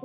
I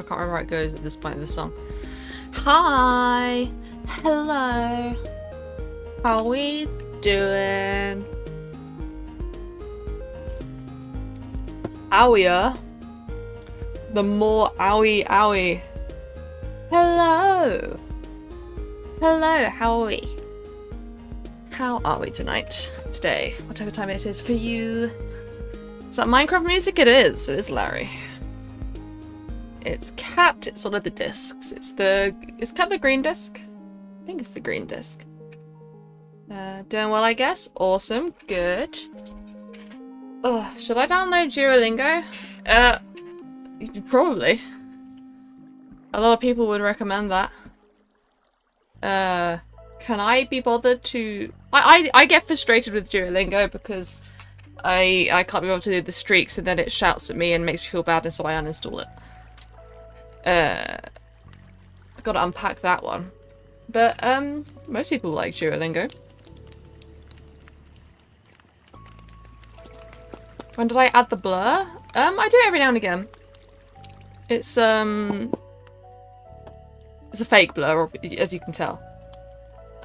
can't remember how it goes at this point in the song. Hi! Hello! How we doing? Owier. The more owie. Hello! Hello, how are we? How are we tonight? Today? Whatever time it is for you. Is that Minecraft music? It is. It is Larry. It's Cat. It's one of the discs. Is Cat the green disc? I think it's the green disc. Doing well, I guess. Awesome. Good. Ugh, should I download Duolingo? Probably. A lot of people would recommend that. Can I be bothered to... I get frustrated with Duolingo because I can't be able to do the streaks and then it shouts at me and makes me feel bad and so I uninstall it. I've got to unpack that one. But, most people like Duolingo. When did I add the blur? I do it every now and again. It's a fake blur, as you can tell.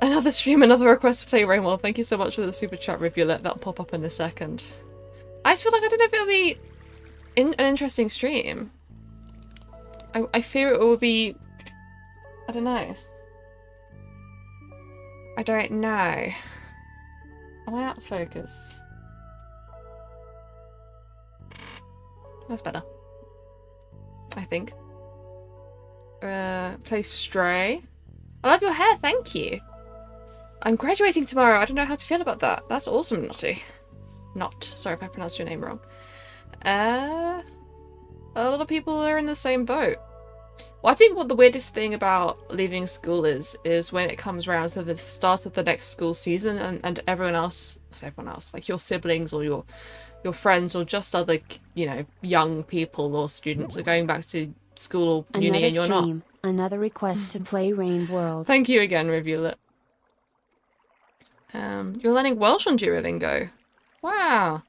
Another stream, another request to play Rainwell. Thank you so much for the super chat, Rivulet. That'll pop up in a second. I just feel like I don't know if it'll be an interesting stream. I fear it will be... I don't know. I don't know. Am I out of focus? That's better. I think. Play Stray. I love your hair, thank you. I'm graduating tomorrow. I don't know how to feel about that. That's awesome, Notty. Not. Sorry if I pronounced your name wrong. A lot of people are in the same boat. Well, I think what the weirdest thing about leaving school is when it comes around to the start of the next school season and everyone else, like your siblings or your friends or just other, you know, young people or students are going back to school or uni and you're not. Another request to play Rain World. Thank you again, Rivulet. You're learning Welsh on Duolingo. Wow.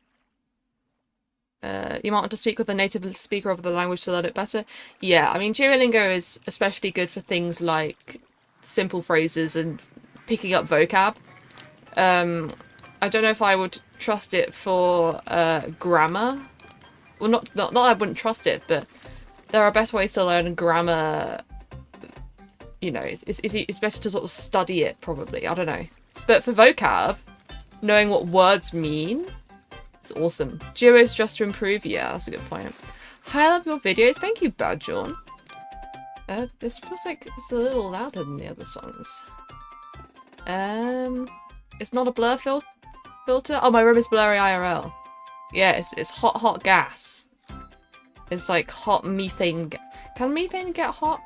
You might want to speak with a native speaker of the language to learn it better. Yeah, I mean, Duolingo is especially good for things like simple phrases and picking up vocab. I don't know if I would trust it for grammar. Well, not that I wouldn't trust it, but there are better ways to learn grammar. You know, it's better to sort of study it, probably. I don't know. But for vocab, knowing what words mean, it's awesome. Duo's just to improve. Yeah, that's a good point. I love your videos. Thank you, Badjon. This feels like it's a little louder than the other songs. It's not a blur filter. Oh, my room is blurry IRL. Yeah, it's hot gas. It's like hot methane. Can methane get hot?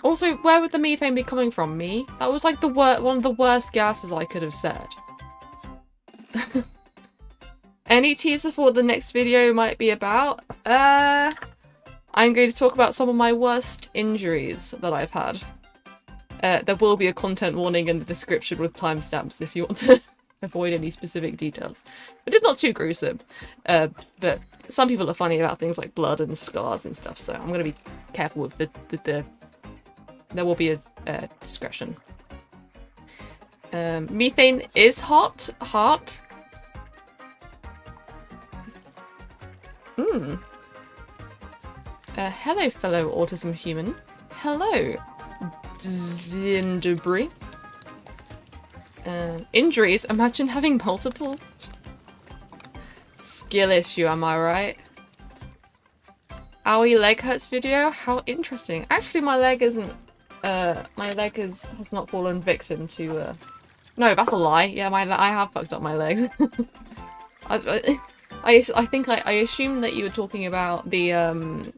Also, where would the methane be coming from? Me? That was like one of the worst gases I could have said. Any teaser for what the next video might be about? I'm going to talk about some of my worst injuries that I've had. There will be a content warning in the description with timestamps if you want to avoid any specific details. But it's not too gruesome. But some people are funny about things like blood and scars and stuff, so I'm going to be careful with the there will be a discretion. Methane is hot. Hello, fellow autism human. Hello, Zindubri. Injuries? Imagine having multiple. Skill issue, am I right? Owie leg hurts video? How interesting. Actually, my leg isn't. My leg has not fallen victim to. No, that's a lie. Yeah, I have fucked up my legs. I think I assumed that you were talking about the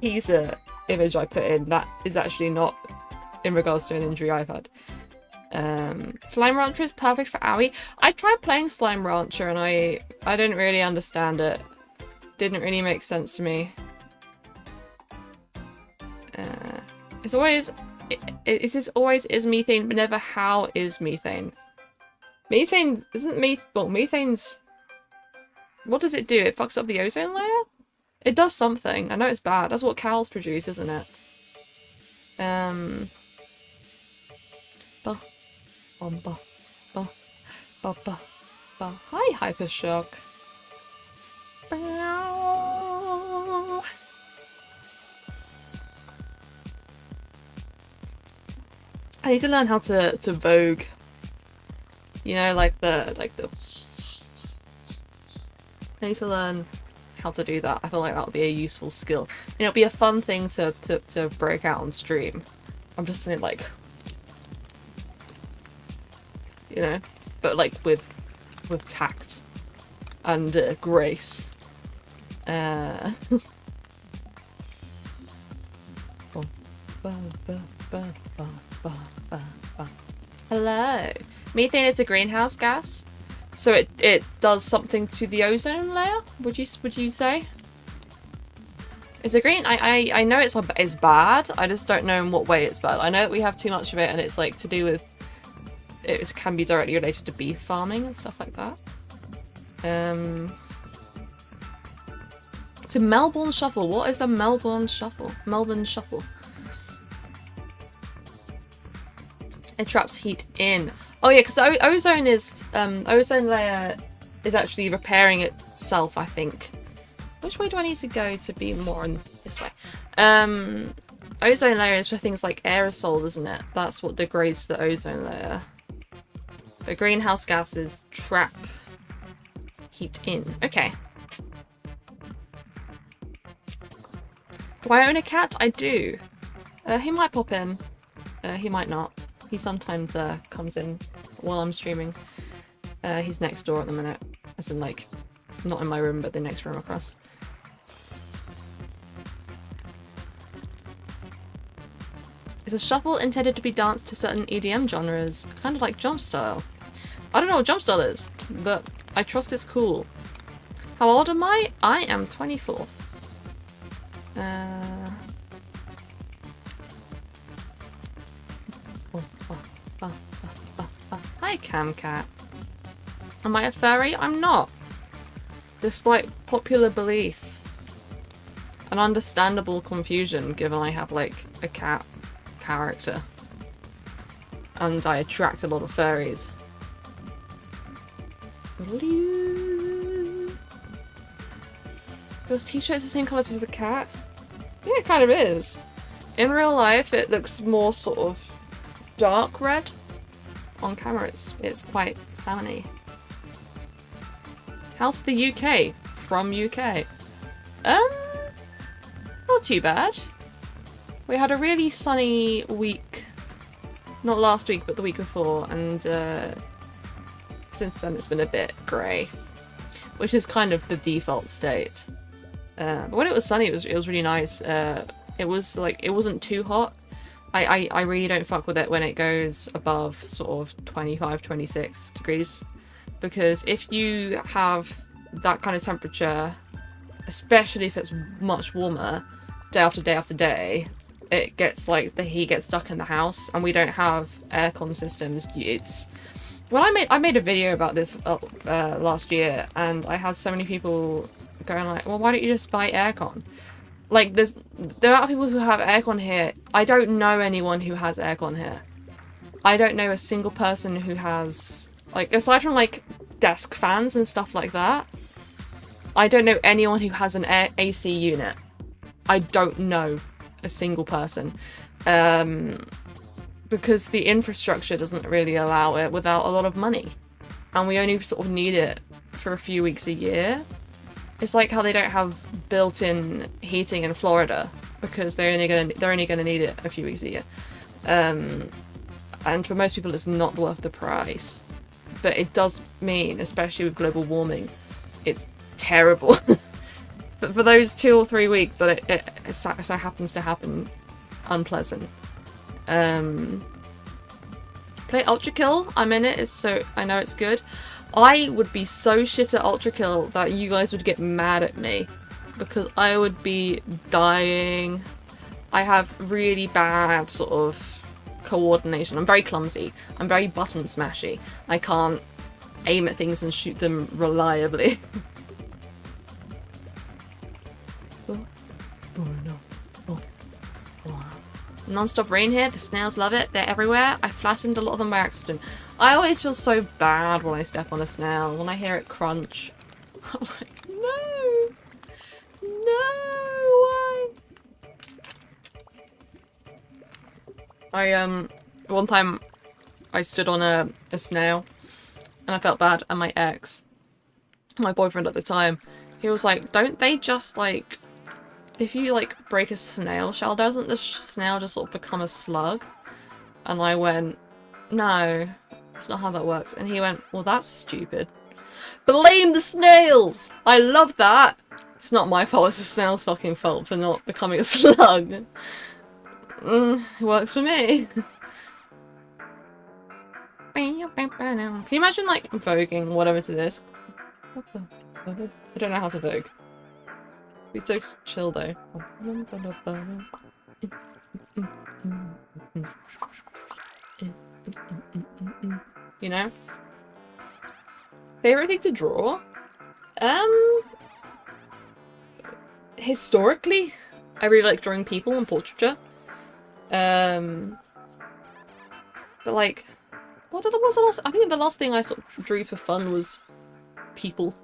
teaser image I put in. That is actually not in regards to an injury I've had. Slime Rancher is perfect for Owie. I tried playing Slime Rancher and I didn't really understand it. Didn't really make sense to me. It's always is methane, but never how is methane. Methane isn't well, methane's. What does it do? It fucks up the ozone layer? It does something. I know it's bad. That's what cows produce, isn't it? Hi, Hypershock. I need to learn how to vogue. You know, like the I need to learn how to do that. I feel like that would be a useful skill. And it'll be a fun thing to break out on stream. I'm just saying, like, you know, but like with tact and grace. Hello. Methane is a greenhouse gas, so it does something to the ozone layer. Would you say? Is it green? I know it's bad. I just don't know in what way it's bad. I know that we have too much of it, and it's like to do with it can be directly related to beef farming and stuff like that. It's a Melbourne Shuffle. What is a Melbourne Shuffle? Melbourne Shuffle. It traps heat in. Oh yeah, because ozone layer is actually repairing itself, I think. Which way do I need to go to be more on this way? Ozone layer is for things like aerosols, isn't it? That's what degrades the ozone layer. But greenhouse gases trap heat in. Okay. Do I own a cat? I do. He might pop in. He might not. He sometimes comes in while I'm streaming. He's next door at the minute. As in, like, not in my room, but the next room across. Is a shuffle intended to be danced to certain EDM genres? Kind of like jump style. I don't know what jump style is, but I trust it's cool. How old am I? I am 24. Hi, Camcat. Am I a furry? I'm not. Despite popular belief. An understandable confusion, given I have, like, a cat character. And I attract a lot of furries. Those t-shirts the same colours as the cat? Yeah, it kind of is. In real life, it looks more sort of dark red. On camera, it's quite salmony. How's the UK? From UK? Not too bad. We had a really sunny week. Not last week, but the week before, and since then it's been a bit grey, which is kind of the default state. But when it was sunny, it was really nice. It was like, it wasn't too hot. I really don't fuck with it when it goes above sort of 25, 26 degrees, because if you have that kind of temperature, especially if it's much warmer, day after day after day, it gets like the heat gets stuck in the house, and we don't have aircon systems. It's when I made a video about this last year, and I had so many people going like, well, why don't you just buy aircon? Like, there are people who have aircon here. I don't know anyone who has aircon here. I don't know a single person who has, like, aside from like desk fans and stuff like that, I don't know anyone who has an AC unit. I don't know a single person. Because the infrastructure doesn't really allow it without a lot of money. And we only sort of need it for a few weeks a year. It's like how they don't have built-in heating in Florida because they're only gonna need it a few weeks a year. And for most people it's not worth the price. But it does mean, especially with global warming, it's terrible. But for those 2 or 3 weeks that it so happens to happen, unpleasant. Play Ultra Kill. I'm in it, so I know it's good. I would be so shit at Ultra Kill that you guys would get mad at me because I would be dying. I have really bad sort of coordination. I'm very clumsy. I'm very button smashy. I can't aim at things and shoot them reliably. Non-stop rain here. The snails love it. They're everywhere. I flattened a lot of them by accident. I always feel so bad when I step on a snail. When I hear it crunch. I'm like, no! No! Why? One time I stood on a snail and I felt bad, and my ex, my boyfriend at the time, he was like, don't they just like, if you like break a snail shell, doesn't the snail just sort of become a slug? And I went, no, that's not how that works. And he went, well, that's stupid. Blame the snails! I love that! It's not my fault, it's the snail's fucking fault for not becoming a slug. It works for me. Can you imagine like voguing whatever to this? I don't know how to vogue. Be so chill though. You know? Favorite thing to draw? Historically, I really like drawing people and portraiture. But like, what was the last? I think the last thing I sort of drew for fun was people.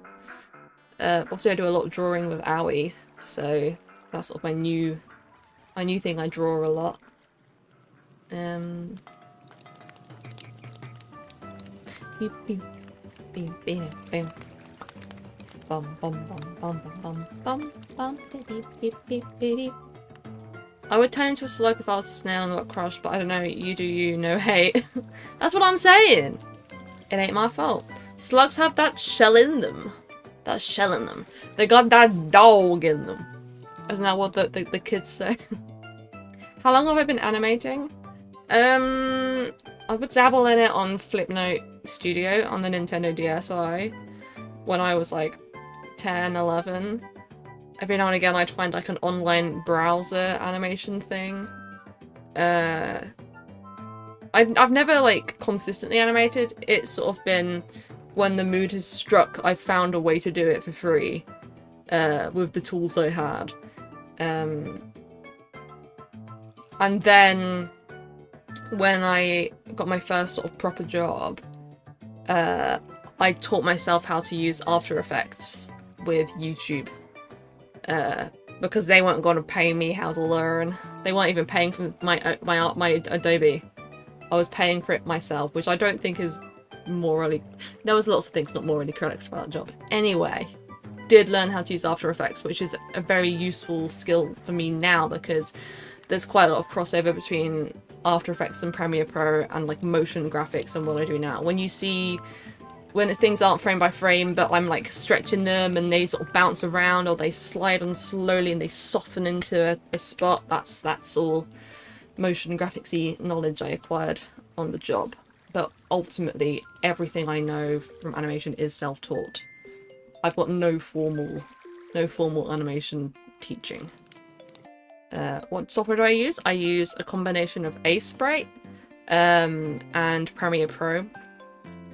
Obviously I do a lot of drawing with Owie, so that's sort of my new thing. I draw a lot. I would turn into a slug if I was a snail and got crushed, but I don't know, you do you, no hate. That's what I'm saying! It ain't my fault. Slugs have that shell in them. That shell in them. They got that dog in them. Isn't that what the kids say? How long have I been animating? I would dabble in it on Flipnote Studio on the Nintendo DSi when I was like 10, 11. Every now and again I'd find like an online browser animation thing. I've never like consistently animated. It's sort of been when the mood has struck, I found a way to do it for free with the tools I had. And then when I got my first sort of proper job, I taught myself how to use After Effects with YouTube. Because they weren't going to pay me how to learn. They weren't even paying for my Adobe. I was paying for it myself, which I don't think is morally... There was lots of things not morally correct about that job. Anyway, did learn how to use After Effects, which is a very useful skill for me now because there's quite a lot of crossover between After Effects and Premiere Pro and like motion graphics and what I do now. When things aren't frame by frame, but I'm like stretching them and they sort of bounce around or they slide on slowly and they soften into a spot, that's all motion graphics-y knowledge I acquired on the job. But ultimately, everything I know from animation is self-taught. I've got no formal animation teaching. What software do I use? I use a combination of Aseprite and Premiere Pro.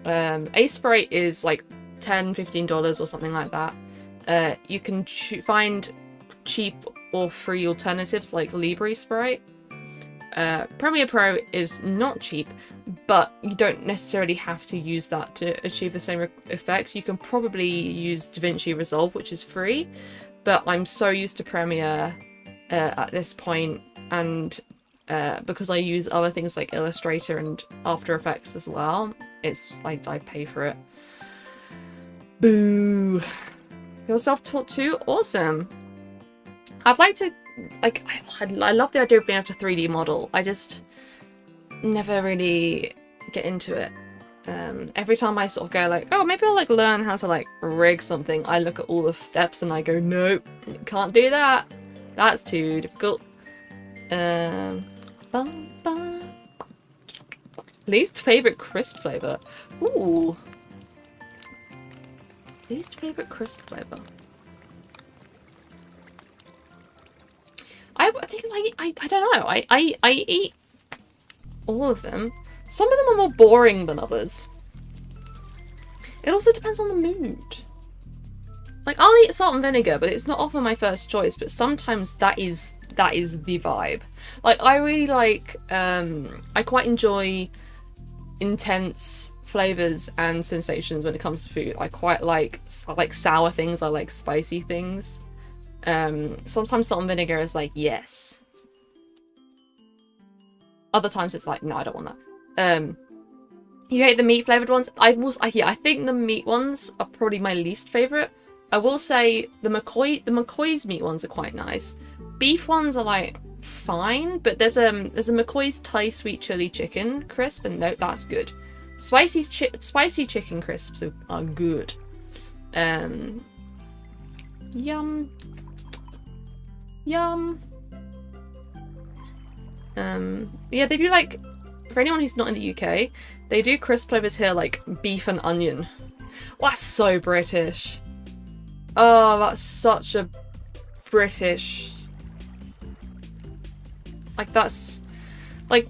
Aseprite is like $10-15 or something like that. You can find cheap or free alternatives like LibreSprite. Premiere Pro is not cheap, but you don't necessarily have to use that to achieve the same effect. You can probably use DaVinci Resolve, which is free, but I'm so used to Premiere at this point, and because I use other things like Illustrator and After Effects as well, it's like I pay for it. Boo! You're self-taught too? Awesome! I'd like to, like, I love the idea of being able to 3D model. I just never really get into it. Every time I sort of go like, oh, maybe I'll like learn how to like rig something, I look at all the steps and I go, nope, can't do that. That's too difficult. Least favorite crisp flavor. Ooh. Least favorite crisp flavor. I think I don't know. I eat all of them. Some of them are more boring than others. It also depends on the mood. Like, I'll eat salt and vinegar, but it's not often my first choice, but sometimes that is the vibe. Like, I really like, I quite enjoy intense flavors and sensations when it comes to food. I quite like sour things, I like spicy things. Sometimes salt and vinegar is like, yes. Other times it's like, no, I don't want that. You hate the meat flavored ones? I think the meat ones are probably my least favorite. I will say the McCoy's meat ones are quite nice. Beef ones are like fine, but there's a McCoy's Thai sweet chili chicken crisp, and no, that's good. Spicy chicken crisps are good. Yum. Yeah, they do like, for anyone who's not in the UK, they do crisp flavors here like beef and onion. Oh, that's so British. Oh, that's such a British. Like that's like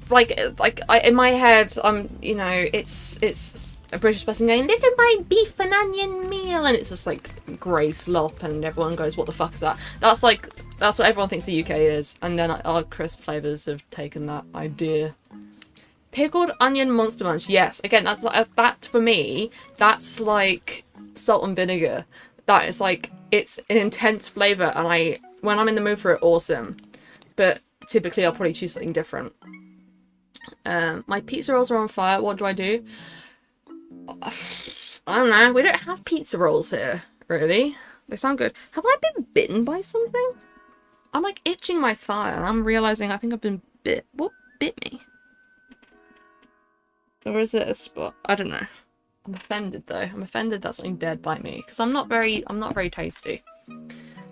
I in my head, you know, it's a British person going, "Look at my beef and onion meal," and it's just like grey slop, and everyone goes, "What the fuck is that?" That's what everyone thinks the UK is, and then our crisp flavors have taken that idea. Pickled onion Monster Munch, yes. Again, that for me, that's like salt and vinegar. That is like, it's an intense flavor, and when I'm in the mood for it, awesome. But typically, I'll probably choose something different. My pizza rolls are on fire. What do? I don't know. We don't have pizza rolls here, really. They sound good. Have I been bitten by something? I'm like itching my thigh, and I'm realizing I think I've been bit. What bit me? Or is it a spot? I don't know. I'm offended though. I'm offended that something dead bite me, because I'm not very tasty.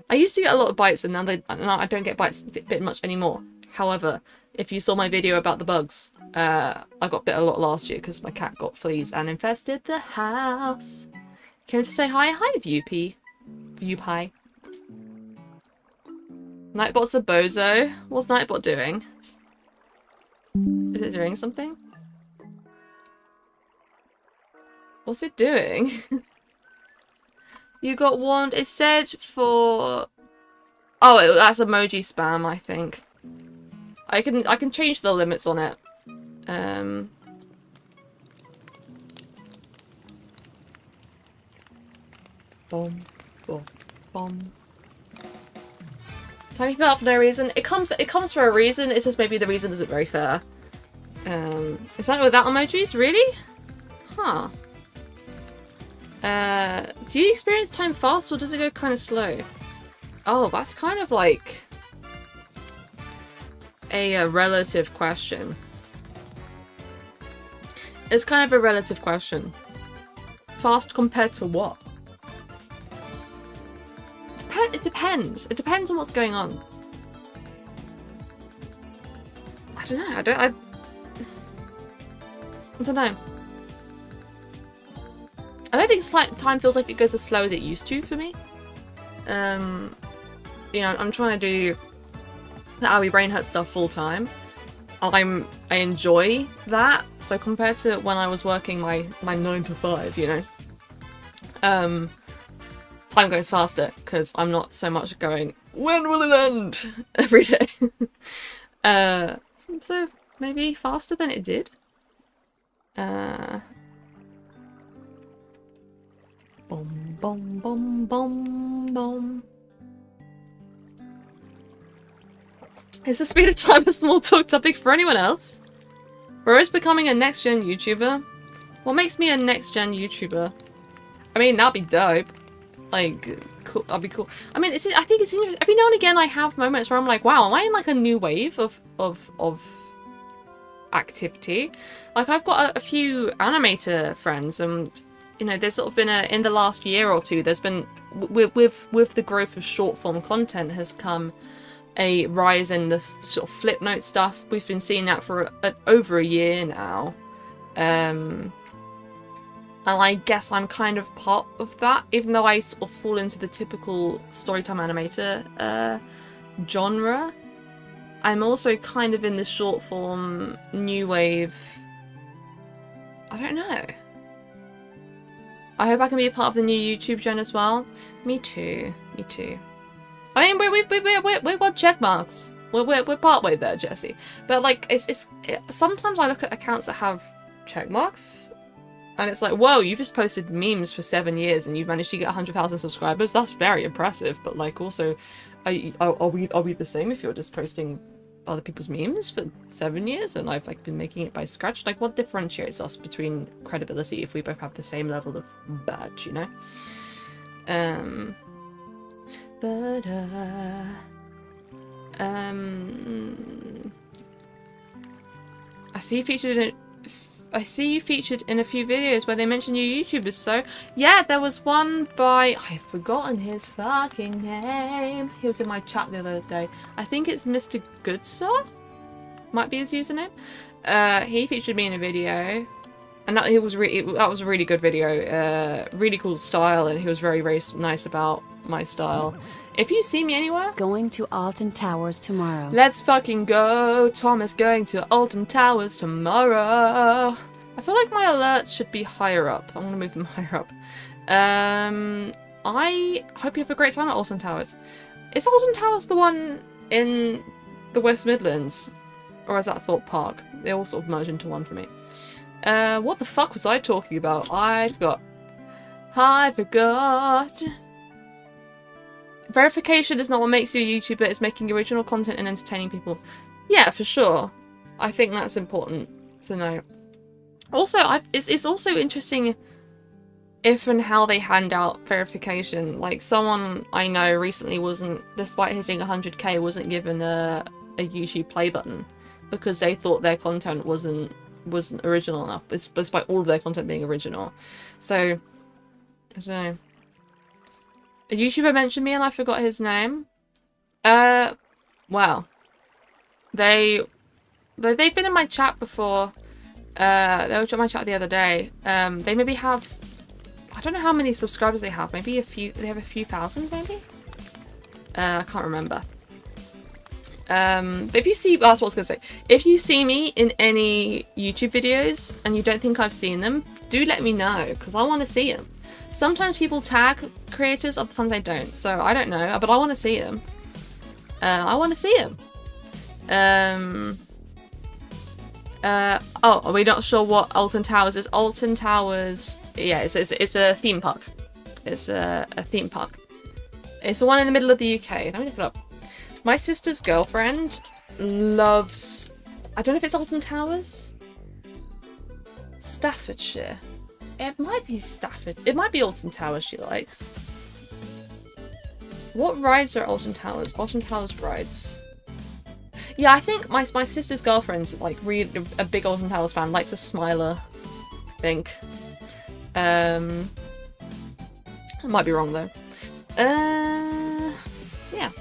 I used to get a lot of bites, and now I don't get bites bit much anymore. However, if you saw my video about the bugs, I got bit a lot last year because my cat got fleas and infested the house. Came to say hi. Hi, Viewpie. Viewpie. Nightbot's a bozo. What's Nightbot doing? Is it doing something? What's it doing? You got warned. It said for... Oh, that's emoji spam, I think. I can change the limits on it. Boom, boom, boom. Time people out for no reason. It comes for a reason. It's just maybe the reason isn't very fair. Is that without emojis? Really? Huh. Do you experience time fast, or does it go kind of slow? Oh, that's kind of like... a relative question. It's kind of a relative question. Fast compared to what? It depends. It depends on what's going on. I don't know. I don't know. I don't think time feels like it goes as slow as it used to for me. You know, I'm trying to do the owiebrainhurts stuff full time. I enjoy that. So compared to when I was working my 9 to 5, you know, time goes faster because I'm not so much going, when will it end? Every day. So maybe faster than it did. Boom, boom, boom, boom, boom. Is the speed of time a small talk topic for anyone else? Bro is becoming a next-gen YouTuber. What makes me a next-gen YouTuber? I mean, that'd be dope. Like, cool. That'd be cool. I mean, I think it's interesting. Every now and again, I have moments where I'm like, wow, am I in like a new wave of activity? Like, I've got a few animator friends, and you know, there's sort of been in the last year or two, there's been with the growth of short form content has come a rise in the sort of flip note stuff. We've been seeing that for over a year now. And I guess I'm kind of part of that, even though I sort of fall into the typical storytime animator genre. I'm also kind of in the short form, new wave. I don't know. I hope I can be a part of the new YouTube gen as well. Me too. Me too. I mean, we've got check marks. We're partway there, Jesse. But like, it's sometimes I look at accounts that have check marks, and it's like, whoa, you've just posted memes for 7 years and you've managed to get 100,000 subscribers. That's very impressive. But like, also, are we the same if you're just posting other people's memes for 7 years and I've like been making it by scratch? Like, what differentiates us between credibility if we both have the same level of badge, you know? I see you featured in a few videos where they mention you YouTubers, so yeah, there was one by, I've forgotten his fucking name. He was in my chat the other day. I think it's Mr. Goodsir? Might be his username. He featured me in a video, and that was a really good video. Really cool style, and he was very, very nice about my style. If you see me anywhere... Going to Alton Towers tomorrow. Let's fucking go! Tom is going to Alton Towers tomorrow! I feel like my alerts should be higher up. I'm gonna move them higher up. I hope you have a great time at Alton Towers. Is Alton Towers the one in the West Midlands? Or is that Thorpe Park? They all sort of merge into one for me. What the fuck was I talking about? I forgot. Verification is not what makes you a YouTuber, it's making original content and entertaining people. Yeah, for sure. I think that's important to know. Also, it's also interesting if and how they hand out verification. Like, someone I know recently wasn't, despite hitting 100k, wasn't given a YouTube play button because they thought their content wasn't original enough, despite all of their content being original. So, I don't know. A YouTuber mentioned me and I forgot his name. Well, they've been in my chat before. They were in my chat the other day. They maybe have, I don't know how many subscribers they have. Maybe they have a few thousand, maybe? I can't remember. But if you see, that's what I was gonna say. If you see me in any YouTube videos and you don't think I've seen them, do let me know, because I want to see them. Sometimes people tag creators, other times they don't. So I don't know, but I want to see them. I want to see them. Oh, are we not sure what Alton Towers is? Alton Towers, yeah, it's a theme park. It's a theme park. It's the one in the middle of the UK. Let me look it up. My sister's girlfriend loves, I don't know if it's Alton Towers? Staffordshire. It might be Stafford. It might be Alton Towers she likes. What rides are Alton Towers? Alton Towers rides. Yeah, I think my sister's girlfriend's like really a big Alton Towers fan, likes a Smiler, I think. I might be wrong though. Yeah.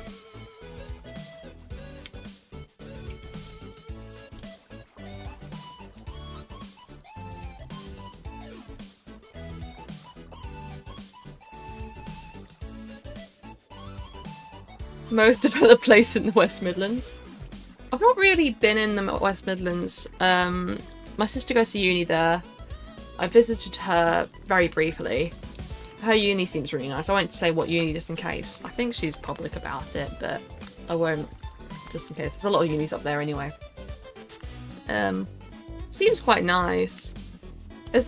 Most developed place in the West Midlands. I've not really been in the West Midlands. My sister goes to uni there. I visited her very briefly. Her uni seems really nice. I won't say what uni just in case. I think she's public about it, but I won't just in case. There's a lot of unis up there anyway. Seems quite nice.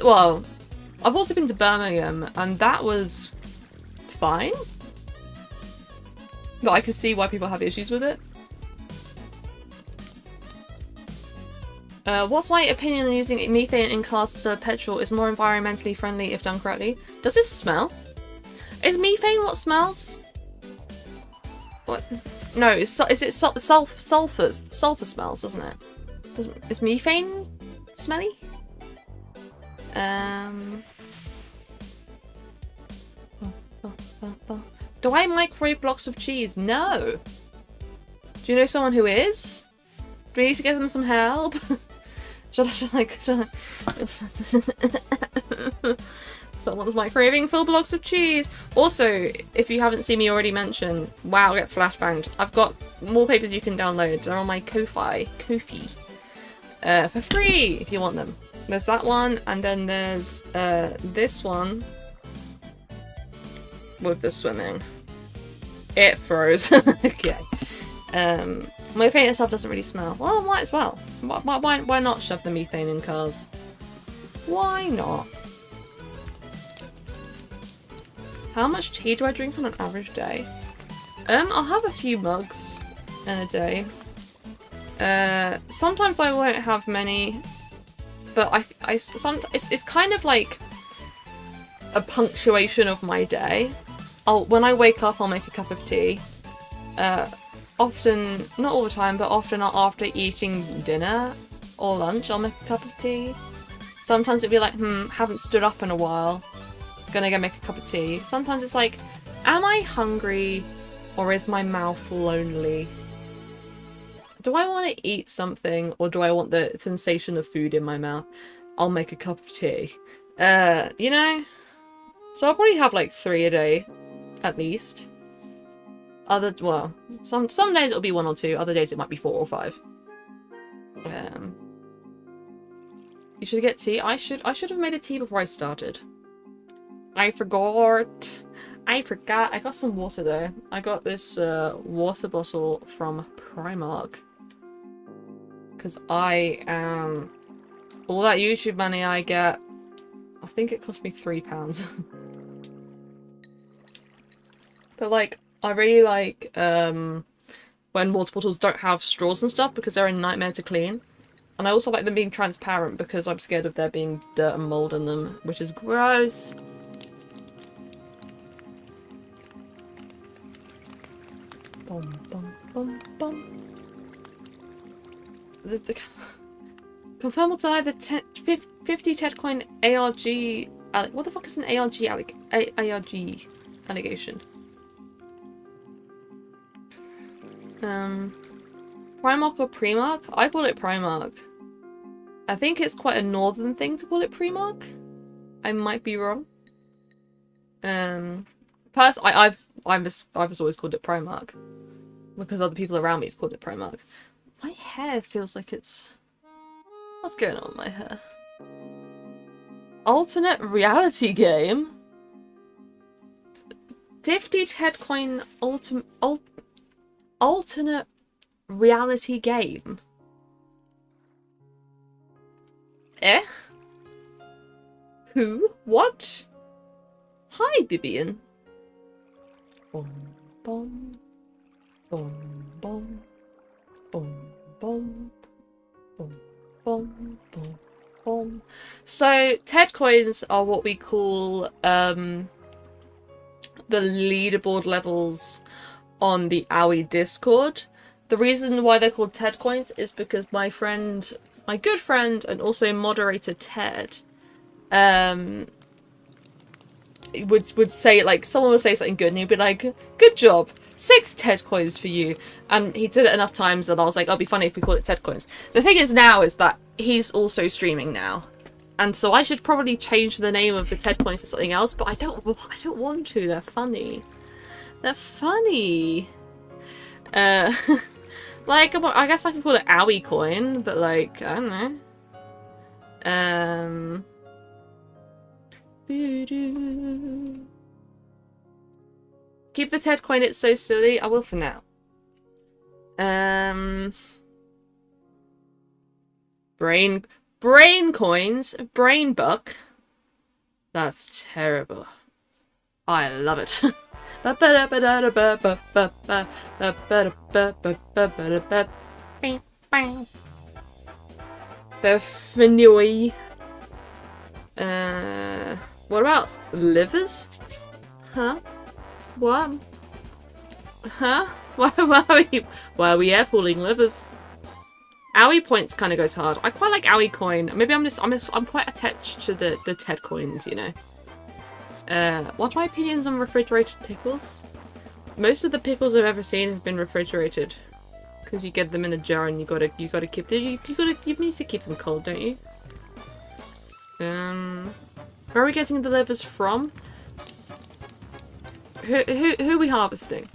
Well, I've also been to Birmingham, and that was fine. But I could see why people have issues with it. What's my opinion on using methane in cars instead of petrol? Is more environmentally friendly if done correctly. Does this smell? Is methane what smells? What? No, is it sulfur smells, doesn't it? Is methane smelly? Do I microwave blocks of cheese? No. Do you know someone who is? Do we need to give them some help? Should I? Someone's microwaving full blocks of cheese. Also, if you haven't seen me already mention, wow, get flashbanged. I've got wallpapers you can download. They're on my Ko-fi, for free if you want them. There's that one, and then there's this one with the swimming. It froze. Okay. My methane itself doesn't really smell. Well, might as well. Why not shove the methane in cars? Why not? How much tea do I drink on an average day? I'll have a few mugs in a day. Sometimes I won't have many, but it's kind of like a punctuation of my day. When I wake up, I'll make a cup of tea. Often, not all the time, but often after eating dinner or lunch, I'll make a cup of tea. Sometimes it'll be like, haven't stood up in a while, gonna go make a cup of tea. Sometimes it's like, am I hungry or is my mouth lonely? Do I want to eat something or do I want the sensation of food in my mouth? I'll make a cup of tea. You know? So I'll probably have like 3 a day, at least. Well, some days it'll be 1 or 2, other days it might be 4 or 5. You should get tea. I should have made a tea before I started. I forgot. I got some water though. I got this water bottle from Primark. Because I am... all that YouTube money I get, I think it cost me £3. But like, I really like when water bottles don't have straws and stuff because they're a nightmare to clean. And I also like them being transparent because I'm scared of there being dirt and mold in them, which is gross. Bum, bum, bum, bum. Confirm or deny the 50 Tedcoin ARG... what the fuck is an ARG ARG allegation? Primark or Primark? I call it Primark. I think it's quite a northern thing to call it Primark. I might be wrong. I've always called it Primark because other people around me have called it Primark. My hair feels like it's... what's going on with my hair? Alternate reality game? 50 Tedcoin alternate reality game? Eh? Who? What? Hi, Bibian. Bum, bum, bum, bum, bum, bum, bum, bum, bum, bum. So, TED coins are what we call the leaderboard levels on the Owie Discord. The reason why they're called Ted coins is because my good friend, and also moderator Ted, would say, like, someone would say something good and he'd be like, good job, 6 Ted coins for you. And he did it enough times that I was like, it'll be funny if we call it Ted coins. The thing is now is that he's also streaming now. And so I should probably change the name of the Ted coins to something else, but I don't want to. They're funny. They're funny. Like, I guess I could call it Owie coin, but like, I don't know. Keep the Ted coin, it's so silly. I will for now. Brain coins, brain buck. That's terrible. I love it. Befinoy. What about livers? Huh? What? Huh? Why are we airpooling livers? Owie points kind of goes hard. I quite like Owie coin. Maybe I'm quite attached to the Ted coins, you know. What are my opinions on refrigerated pickles? Most of the pickles I've ever seen have been refrigerated, because you get them in a jar and you gotta keep them. You need to keep them cold, don't you? Where are we getting the livers from? Who are we harvesting?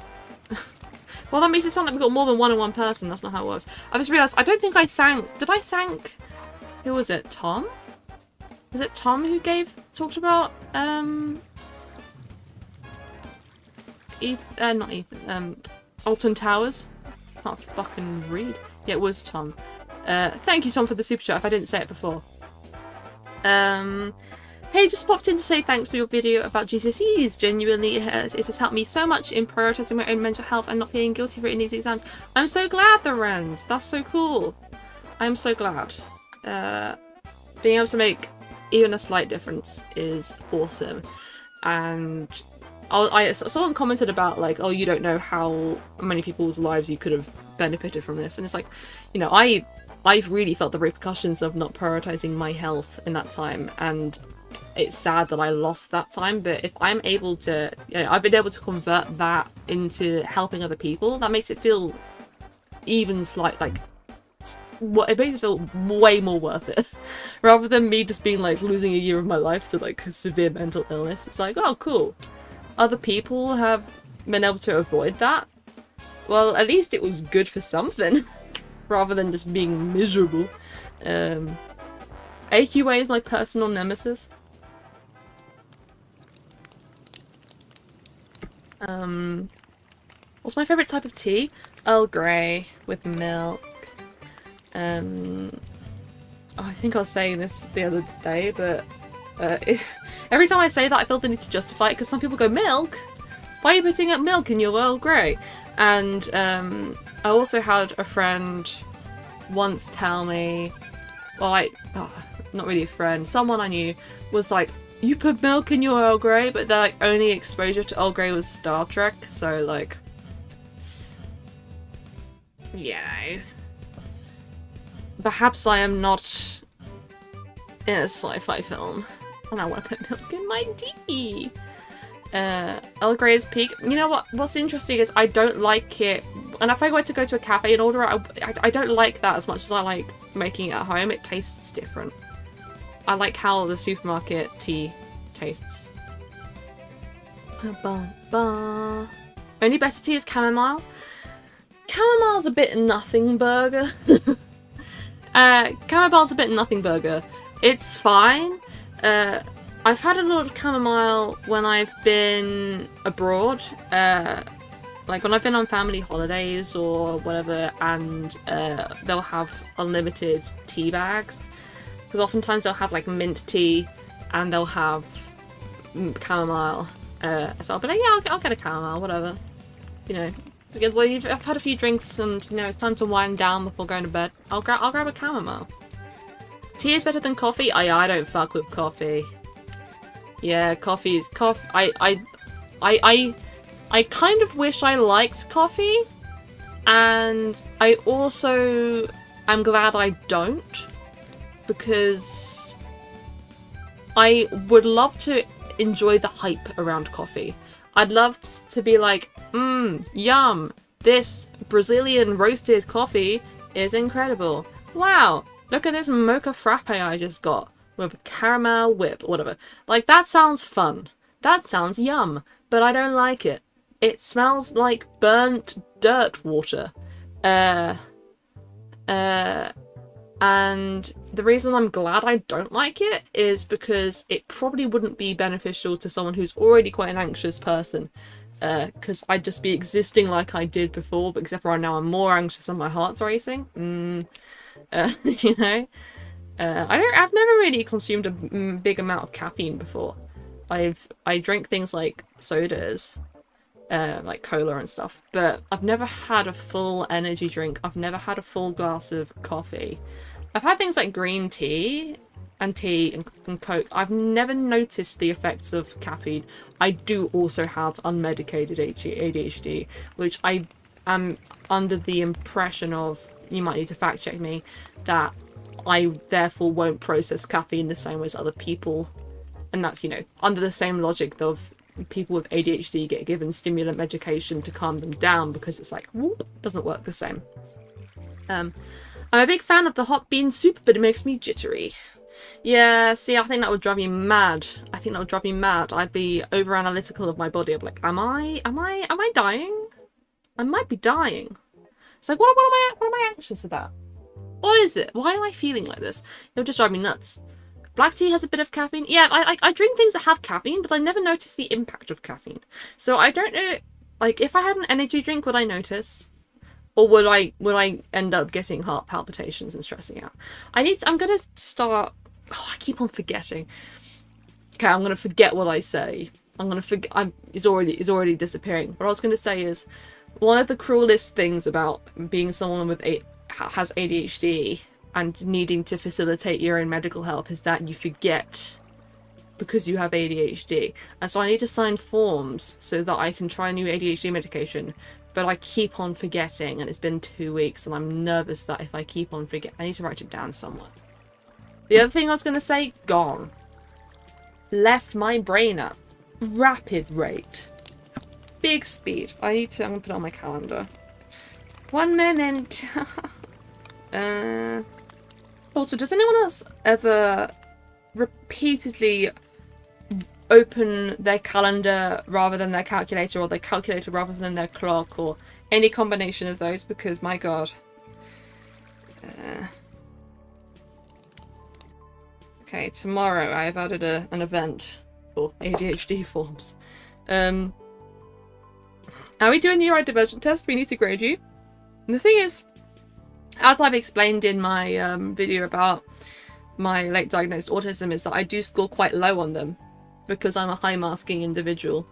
Well, that makes it sound like we've got more than one in one person. That's not how it works. I just realised I don't think I thanked. Did I thank? Who was it? Tom? Was it Tom who talked about not Ethan. Alton Towers? Can't fucking read. Yeah, it was Tom. Thank you, Tom, for the super chat. If I didn't say it before. Hey, just popped in to say thanks for your video about GCSEs. Genuinely, it has helped me so much in prioritising my own mental health and not feeling guilty for writing these exams. I'm so glad, the Rens. That's so cool. I'm so glad. Being able to make even a slight difference is awesome. And someone commented about, like, oh, you don't know how many people's lives you could have benefited from this. And it's like, you know, I've really felt the repercussions of not prioritising my health in that time, and it's sad that I lost that time, but if I'm able to, you know, I've been able to convert that into helping other people, that makes it feel even it makes it feel way more worth it. Rather than me just being like losing a year of my life to like severe mental illness. It's like, oh cool, other people have been able to avoid that. Well, at least it was good for something. Rather than just being miserable. AQA is my personal nemesis. What's my favourite type of tea? Earl Grey with milk. I think I was saying this the other day, but every time I say that I feel the need to justify it, because some people go, milk? Why are you putting up milk in your Earl Grey? And I also had a friend once tell me, well, not really a friend, someone I knew was like, you put milk in your Earl Grey, but their like only exposure to Earl Grey was Star Trek, so like, yeah, perhaps I am not in a sci-fi film and I want to put milk in my tea. Earl Grey is peak. You know what's interesting is I don't like it, and if I were to go to a cafe and order it, I don't like that as much as I like making it at home. It tastes different. I like how the supermarket tea tastes. Only better tea is chamomile. Chamomile's a bit nothing burger. Chamomile's a bit nothing burger. It's fine. I've had a lot of chamomile when I've been abroad, like when I've been on family holidays or whatever, and they'll have unlimited tea bags, because oftentimes they'll have like mint tea and they'll have chamomile, so I'll be like, yeah, I'll get a chamomile, whatever, you know. So it's like, I've had a few drinks and, you know, it's time to wind down before going to bed. I'll grab a chamomile. Tea is better than coffee? I don't fuck with coffee. Yeah, coffee is I kind of wish I liked coffee, And I also am glad I don't, because I would love to enjoy the hype around coffee. I'd love to be like, yum, this Brazilian roasted coffee is incredible. Wow, look at this mocha frappe I just got with a caramel whip, whatever. Like, that sounds fun. That sounds yum, but I don't like it. It smells like burnt dirt water. And the reason I'm glad I don't like it is because it probably wouldn't be beneficial to someone who's already quite an anxious person. Because I'd just be existing like I did before, but except for right now I'm more anxious and my heart's racing. You know? I've never really consumed a big amount of caffeine before. I drink things like sodas, like cola and stuff, but I've never had a full energy drink. I've never had a full glass of coffee. I've had things like green tea and Coke. I've never noticed the effects of caffeine. I do also have unmedicated ADHD, which I am under the impression of, you might need to fact check me, that I therefore won't process caffeine the same way as other people. And that's, you know, under the same logic of people with ADHD get given stimulant medication to calm them down because it's like, whoop, doesn't work the same. I'm a big fan of the hot bean soup, but it makes me jittery. Yeah, see, I think that would drive me mad. I think that would drive me mad. I'd be over analytical of my body. I'd be like, am I dying? I might be dying. It's like, what am I anxious about? What is it? Why am I feeling like this? It would just drive me nuts. Black tea has a bit of caffeine. Yeah, I drink things that have caffeine, but I never notice the impact of caffeine. So I don't know, like, if I had an energy drink, would I notice? Or would I end up getting heart palpitations and stressing out? I'm gonna start, I keep on forgetting. Okay, I'm gonna forget what I say. I'm gonna forget, it's already disappearing. What I was gonna say is, one of the cruelest things about being someone with has ADHD and needing to facilitate your own medical help is that you forget because you have ADHD. And so I need to sign forms so that I can try a new ADHD medication, but I keep on forgetting, and it's been 2 weeks, and I'm nervous that if I keep on forgetting, I need to write it down somewhere. The other thing I was going to say, gone. Left my brain at rapid rate. Big speed. I'm going to put it on my calendar. 1 minute. Also, does anyone else ever repeatedly open their calendar rather than their calculator, or their calculator rather than their clock, or any combination of those? Because, my god. Okay, tomorrow I've added an event for ADHD forms. Are we doing the neurodivergent test? We need to grade you. And the thing is, as I've explained in my video about my late diagnosed autism, is that I do score quite low on them because I'm a high masking individual.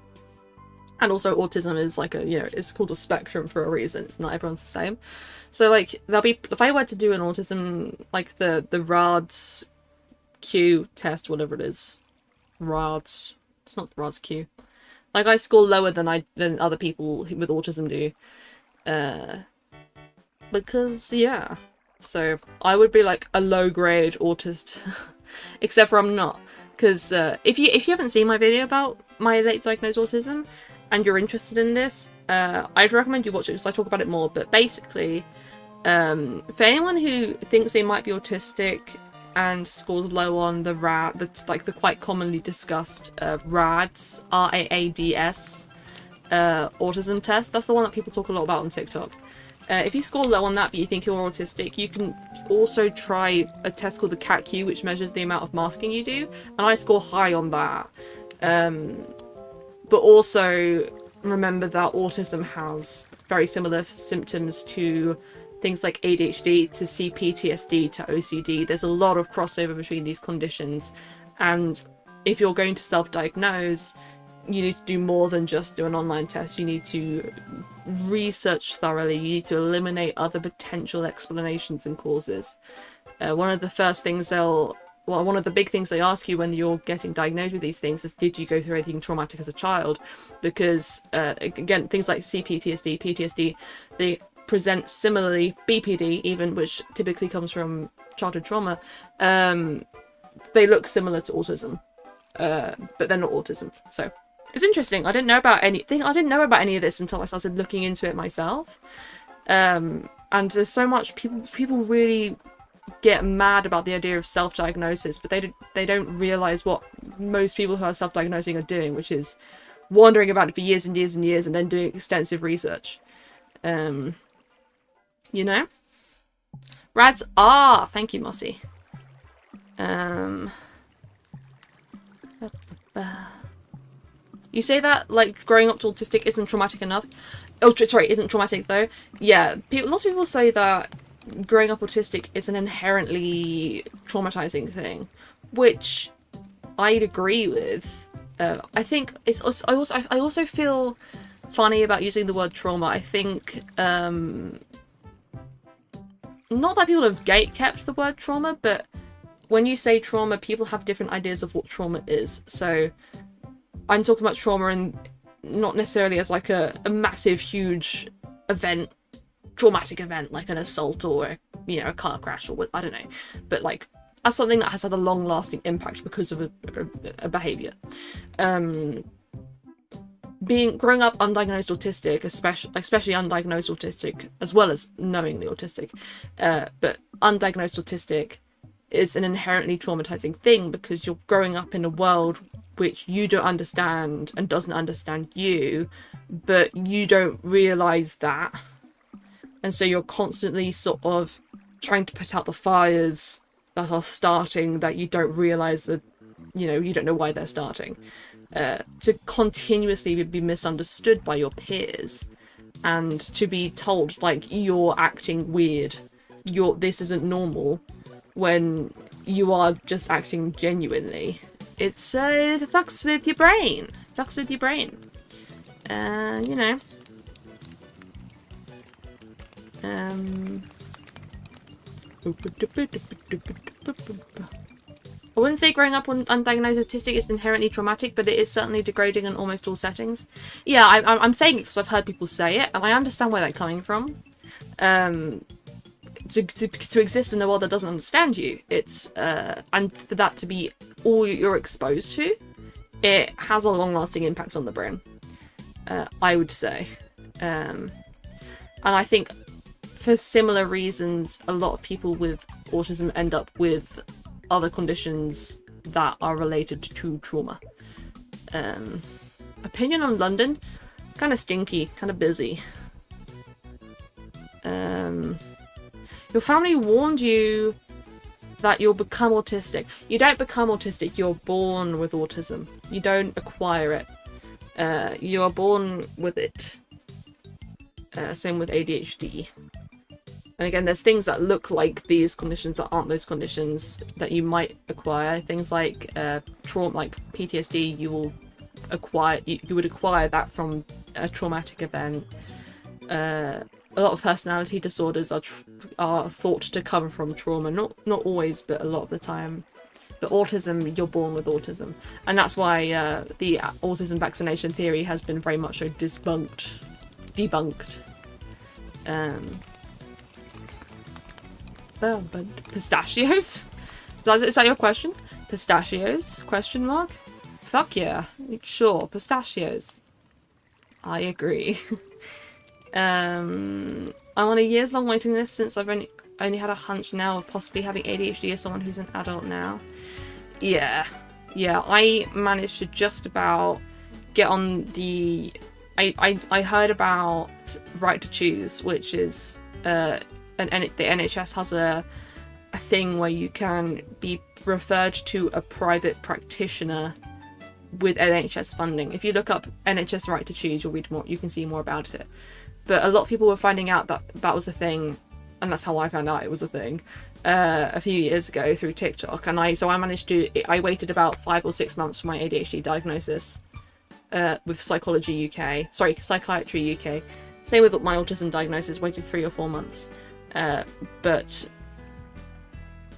And also autism is like a, you know, it's called a spectrum for a reason. It's not everyone's the same. So like, there'll be, if I were to do an autism, like the RADS Q test, whatever it is. RADS. It's not the RADS Q. Like, I score lower than other people with autism do. Because, yeah. So, I would be like a low-grade autist. Except for I'm not. Because if you haven't seen my video about my late diagnosed autism, and you're interested in this, I'd recommend you watch it because I talk about it more. But basically, for anyone who thinks they might be autistic and scores low on the RAD, that's like the quite commonly discussed RADS, RAADS, autism test. That's the one that people talk a lot about on TikTok. If you score low on that but you think you're autistic, you can also try a test called the CAT-Q, which measures the amount of masking you do, and I score high on that. But also remember that autism has very similar symptoms to things like ADHD, to CPTSD, to OCD. There's a lot of crossover between these conditions, and if you're going to self-diagnose, you need to do more than just do an online test. You need to research thoroughly. You need to eliminate other potential explanations and causes. One of the big things they ask you when you're getting diagnosed with these things is, did you go through anything traumatic as a child? Because, again, things like CPTSD, PTSD, they present similarly, BPD even, which typically comes from childhood trauma, they look similar to autism, but they're not autism. So it's interesting. I didn't know about any of this until I started looking into it myself. And there's so much people really get mad about the idea of self-diagnosis, but they don't realize what most people who are self-diagnosing are doing, which is wandering about it for years and years and years and then doing extensive research. You know? Rads are! Thank you, Mossy. You say that, like, growing up to autistic isn't traumatic enough. Oh, sorry, isn't traumatic, though. Yeah, lots of people say that growing up autistic is an inherently traumatizing thing, which I'd agree with. I think it's also, I also feel funny about using the word trauma. I think, not that people have gatekept the word trauma, but when you say trauma, people have different ideas of what trauma is. So I'm talking about trauma and not necessarily as like a massive, huge event, traumatic event, like an assault or a car crash or what, I don't know, but like as something that has had a long-lasting impact because of a behavior. Growing up undiagnosed autistic, especially undiagnosed autistic, as well as knowingly autistic, but undiagnosed autistic is an inherently traumatizing thing because you're growing up in a world which you don't understand and doesn't understand you, but you don't realize that. And so you're constantly sort of trying to put out the fires that are starting that you don't realize that, you don't know why they're starting. To continuously be misunderstood by your peers and to be told, like, you're acting weird, this isn't normal, when you are just acting genuinely. It fucks with your brain. I wouldn't say growing up on undiagnosed autistic is inherently traumatic, but it is certainly degrading in almost all settings. Yeah, I'm saying it because I've heard people say it, and I understand where they're coming from. To exist in a world that doesn't understand you, it's and for that to be all you're exposed to, it has a long-lasting impact on the brain. I would say, and I think for similar reasons, a lot of people with autism end up with other conditions that are related to trauma. Opinion on London? It's kind of stinky, kind of busy. Your family warned you that you'll become autistic. You don't become autistic, you're born with autism. You don't acquire it. You are born with it. Same with ADHD. And again, there's things that look like these conditions that aren't those conditions that you might acquire. Things like trauma, like PTSD, you would acquire that from a traumatic event. A lot of personality disorders are thought to come from trauma. Not always, but a lot of the time. But autism, you're born with autism. And that's why the autism vaccination theory has been very much so debunked. Well, but pistachios? Is that your question? Pistachios? Question mark? Fuck yeah. Sure, pistachios. I agree. I'm on a years-long waiting list since I've only had a hunch now of possibly having ADHD as someone who's an adult now. Yeah, I managed to just about get on the... I heard about Right to Choose, which is... the NHS has a thing where you can be referred to a private practitioner with NHS funding. If you look up NHS Right to Choose, you'll read more. You can see more about it. But a lot of people were finding out that that was a thing, and that's how I found out it was a thing, a few years ago through TikTok. And I waited about 5 or 6 months for my ADHD diagnosis with Psychiatry UK. Same with my autism diagnosis, waited 3 or 4 months. But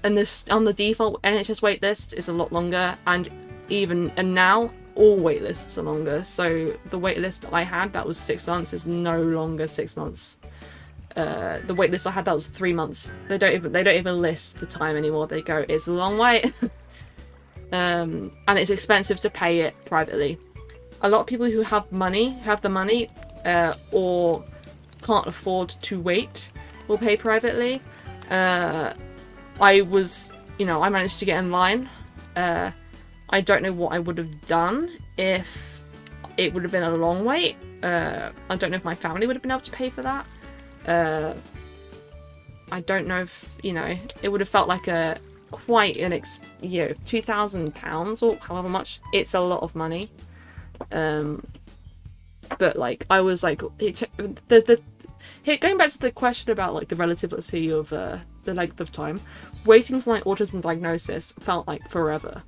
on the default NHS waitlist is a lot longer, and now all waitlists are longer. So the waitlist I had that was 6 months is no longer 6 months. The wait list I had, that was 3 months. They don't even list the time anymore. They go, it's a long wait. And it's expensive to pay it privately. A lot of people who have the money, or can't afford to wait, will pay privately. I managed to get in line. I don't know what I would have done if it would have been a long wait. I don't know if my family would have been able to pay for that. I don't know if, it would have felt like quite an £2,000 or however much. It's a lot of money. But like, I was like, going back to the question about like the relativity of the length of time, waiting for my autism diagnosis felt like forever.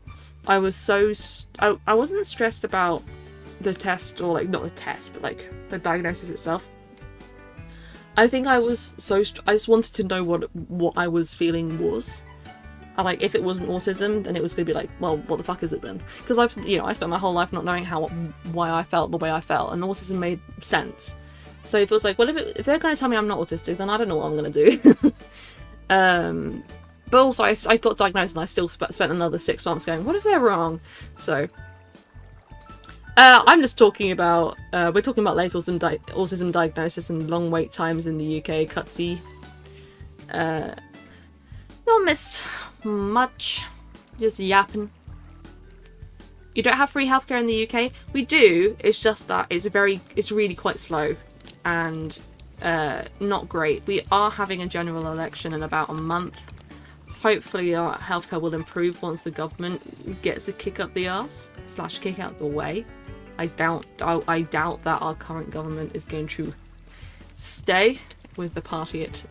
I was I wasn't stressed about the test, or like not the test, but like the diagnosis itself. I think I was I just wanted to know what I was feeling was. And like, if it wasn't autism, then it was gonna be like, well, what the fuck is it then? Because I spent my whole life not knowing why I felt the way I felt, and autism made sense. So if it was like, well, if they're gonna tell me I'm not autistic, then I don't know what I'm gonna do. But also, I got diagnosed, and I still spent another 6 months going, what if they're wrong? So I'm just talking about, we're talking about late autism diagnosis and long wait times in the UK, cutsy. Not missed much, just yapping. You don't have free healthcare in the UK? We do, it's just that it's really quite slow and not great. We are having a general election in about a month. Hopefully our healthcare will improve once the government gets a kick up the arse / kick out the way. I doubt that our current government is going to stay with the party it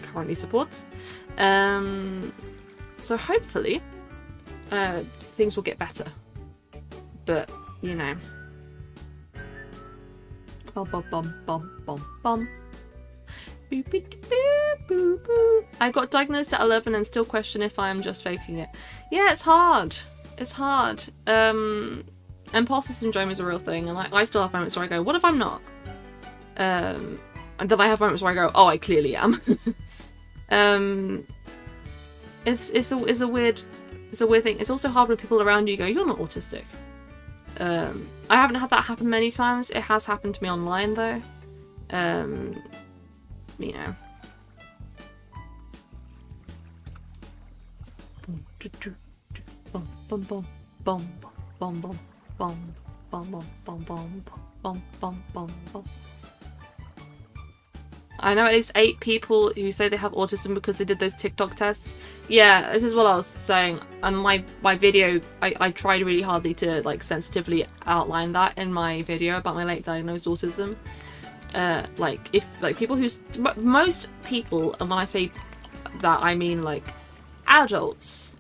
currently supports. So hopefully things will get better. But bum bum bum bum bum bum. I got diagnosed at 11 and still question if I am just faking it. Yeah, it's hard. It's hard. Imposter syndrome is a real thing, and I still have moments where I go, what if I'm not? And then I have moments where I go, oh, I clearly am. It's a weird thing. It's also hard when people around you go, you're not autistic. I haven't had that happen many times. It has happened to me online though. I know at least 8 people who say they have autism because they did those TikTok tests. Yeah, this is what I was saying. And my video, I tried really hardly to like sensitively outline that in my video about my late diagnosed autism. Most people, and when I say that I mean like adults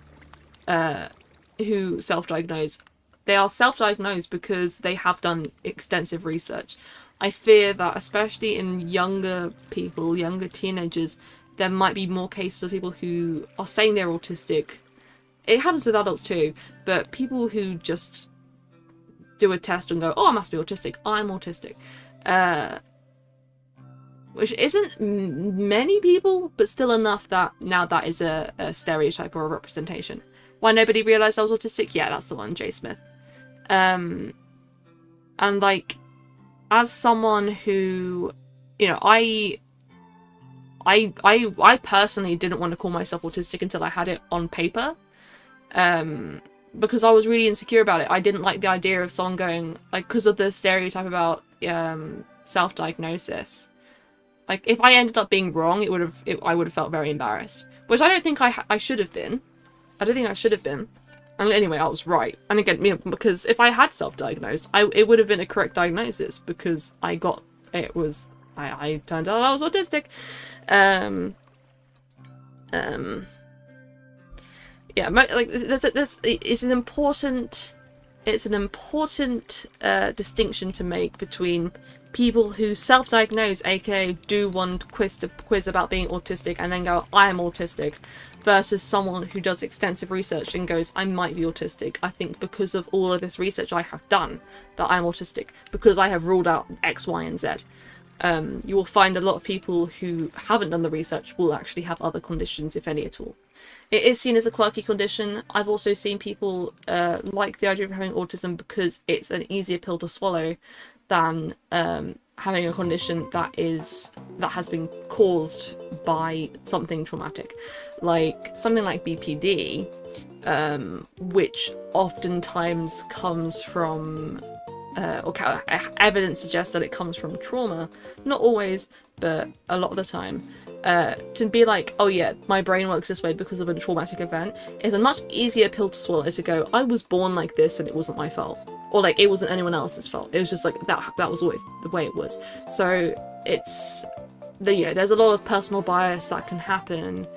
who self-diagnose, they are self-diagnosed because they have done extensive research. I fear that especially in younger people, younger teenagers, there might be more cases of people who are saying they're autistic. It happens with adults too, but people who just do a test and go, oh, I must be autistic, I'm autistic. Which isn't many people, but still enough that now that is a stereotype or a representation. Why nobody realised I was autistic? Yeah, that's the one, Jay Smith. And like, as someone who, I personally didn't want to call myself autistic until I had it on paper, because I was really insecure about it. I didn't like the idea of someone going, like, because of the stereotype about self-diagnosis. Like, if I ended up being wrong, I would have felt very embarrassed, which I don't think I should have been. I don't think I should have been. And anyway, I was right. And again, because if I had self-diagnosed, it would have been a correct diagnosis, because I turned out I was autistic. Yeah, like it's an important distinction to make between people who self-diagnose, aka do one quiz about being autistic and then go, I am autistic, versus someone who does extensive research and goes, I might be autistic. I think because of all of this research I have done that I'm autistic, because I have ruled out X, Y, and Z. You will find a lot of people who haven't done the research will actually have other conditions, if any at all. It is seen as a quirky condition. I've also seen people like the idea of having autism because it's an easier pill to swallow than having a condition that has been caused by something traumatic, like something like BPD, which oftentimes comes from evidence suggests that it comes from trauma. Not always, but a lot of the time. To be like, oh yeah, my brain works this way because of a traumatic event, is a much easier pill to swallow to go, I was born like this and it wasn't my fault. Or like, it wasn't anyone else's fault. It was just like, that was always the way it was. So it's, there's a lot of personal bias that can happen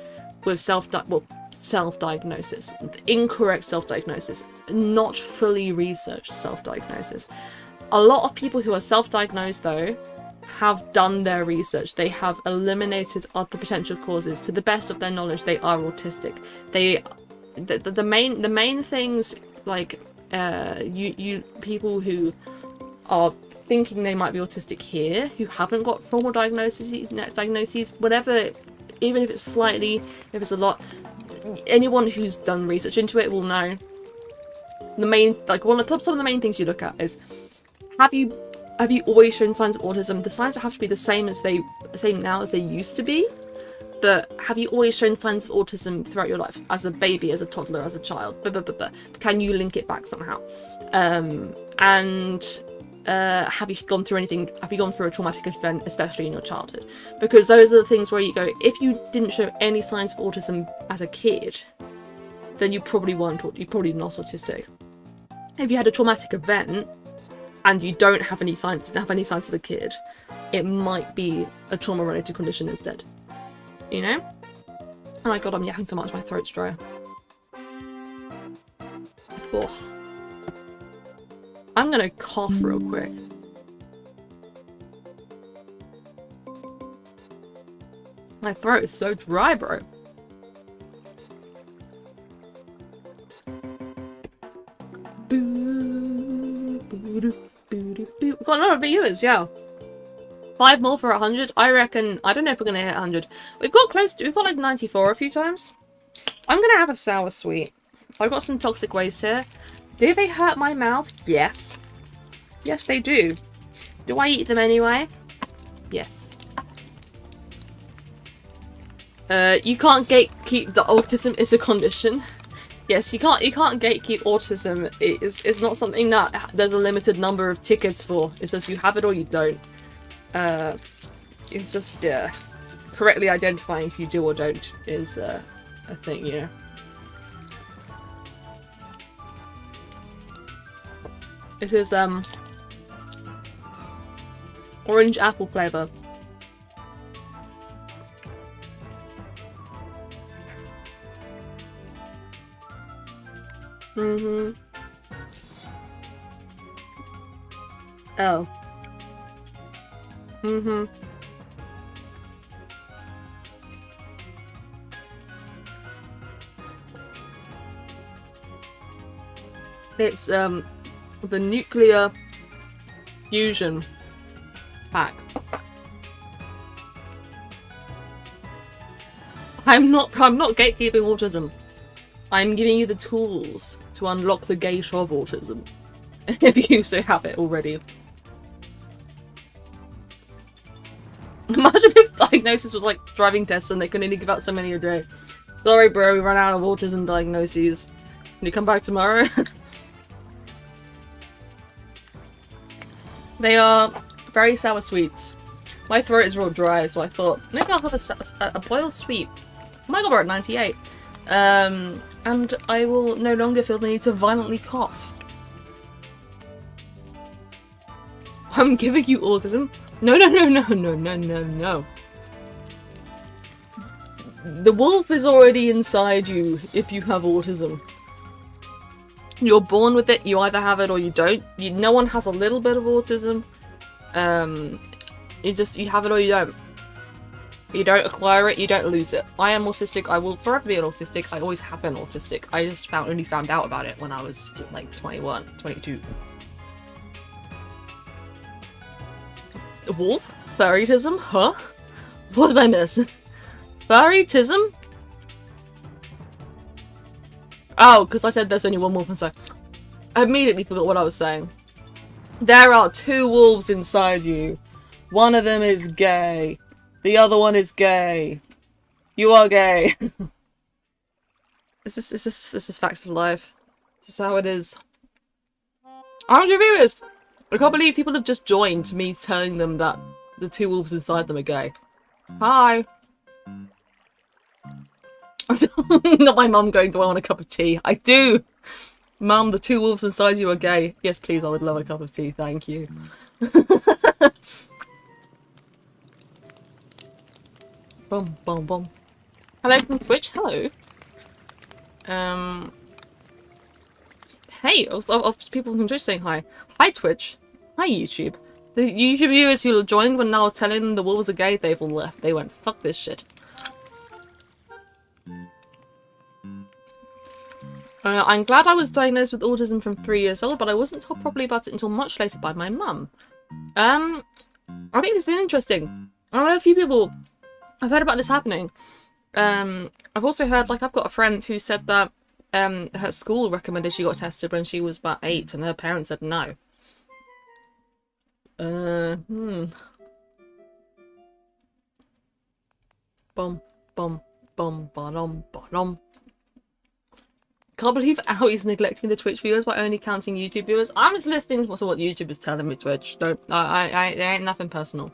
with self-diagnosis. Incorrect self-diagnosis. Not fully researched self-diagnosis. A lot of people who are self-diagnosed, though, have done their research. They have eliminated other potential causes. To the best of their knowledge, they are autistic. The main things, like people who are thinking they might be autistic here, who haven't got formal diagnoses, whatever, even if it's slightly, if it's a lot, anyone who's done research into it will know. The main, like some of the main things you look at is, have you always shown signs of autism? The signs have to be the same now as they used to be, but have you always shown signs of autism throughout your life, as a baby, as a toddler, as a child? Can you link it back somehow? Have you gone through anything? Have you gone through a traumatic event, especially in your childhood? Because those are the things where you go, if you didn't show any signs of autism as a kid, then you probably weren't. You're probably not autistic. If you had a traumatic event and you didn't have any signs as a kid, it might be a trauma-related condition instead. You know? Oh my god, I'm yapping so much, my throat's dry. Oh. I'm gonna cough real quick. My throat is so dry, bro. We've got a lot of viewers, yeah. 5 more for 100. I reckon, I don't know if we're gonna hit 100. We've got like 94 a few times. I'm gonna have a sour sweet. I've got some toxic waste here. Do they hurt my mouth? Yes. Yes, they do. Do I eat them anyway? Yes. You can't gatekeep that autism is a condition. Yes, you can't gatekeep autism. It's not something that there's a limited number of tickets for. It's just you have it or you don't. It's just, correctly identifying if you do or don't is a thing, you know. This is orange apple flavor. Mm-hmm. Oh. Mm-hmm. It's the nuclear fusion pack. I'm not gatekeeping autism. I'm giving you the tools to unlock the gate of autism, if you so have it already. Imagine if diagnosis was like driving tests and they could only give out so many a day. Sorry bro, we ran out of autism diagnoses. Can you come back tomorrow? They are very sour sweets. My throat is real dry, so I thought maybe I'll have a boiled sweet. Oh my god, we're at 98. And I will no longer feel the need to violently cough. I'm giving you autism? No. The wolf is already inside you if you have autism. You're born with it, you either have it or you don't. No one has a little bit of autism. You have it or you don't. You don't acquire it, you don't lose it. I am autistic, I will forever be an autistic. I always have been autistic. I just only found out about it when I was like 21, 22. A wolf? Furrytism? Huh? What did I miss? Furrytism? Oh, because I said there's only one wolf inside. I immediately forgot what I was saying. There are 2 wolves inside you. One of them is gay. The other one is gay. You are gay. Is this facts of life? Is this how it is? I'm confused. I can't believe people have just joined me telling them that the 2 wolves inside them are gay. Hi. Not my mum going, do I want a cup of tea? I do! Mum, the 2 wolves inside you are gay. Yes, please, I would love a cup of tea, thank you. Boom, boom, boom. Hello from Twitch, hello. Hey, of people from Twitch saying hi. Hi Twitch. Hi YouTube. The YouTube viewers who joined when I was telling them the wolves are gay, they've all left. They went, fuck this shit. I'm glad I was diagnosed with autism from 3 years old, but I wasn't told properly about it until much later by my mum. I think this is interesting. I know a few people I've heard about this happening. I've also heard, like, I've got a friend who said that her school recommended she got tested when she was about 8 and her parents said no. Bum, bum, bum, ba-dum, ba-dum. Can't believe Owie's neglecting the Twitch viewers by only counting YouTube viewers. I'm just listening to what YouTube is telling me, Twitch. Don't, there ain't nothing personal.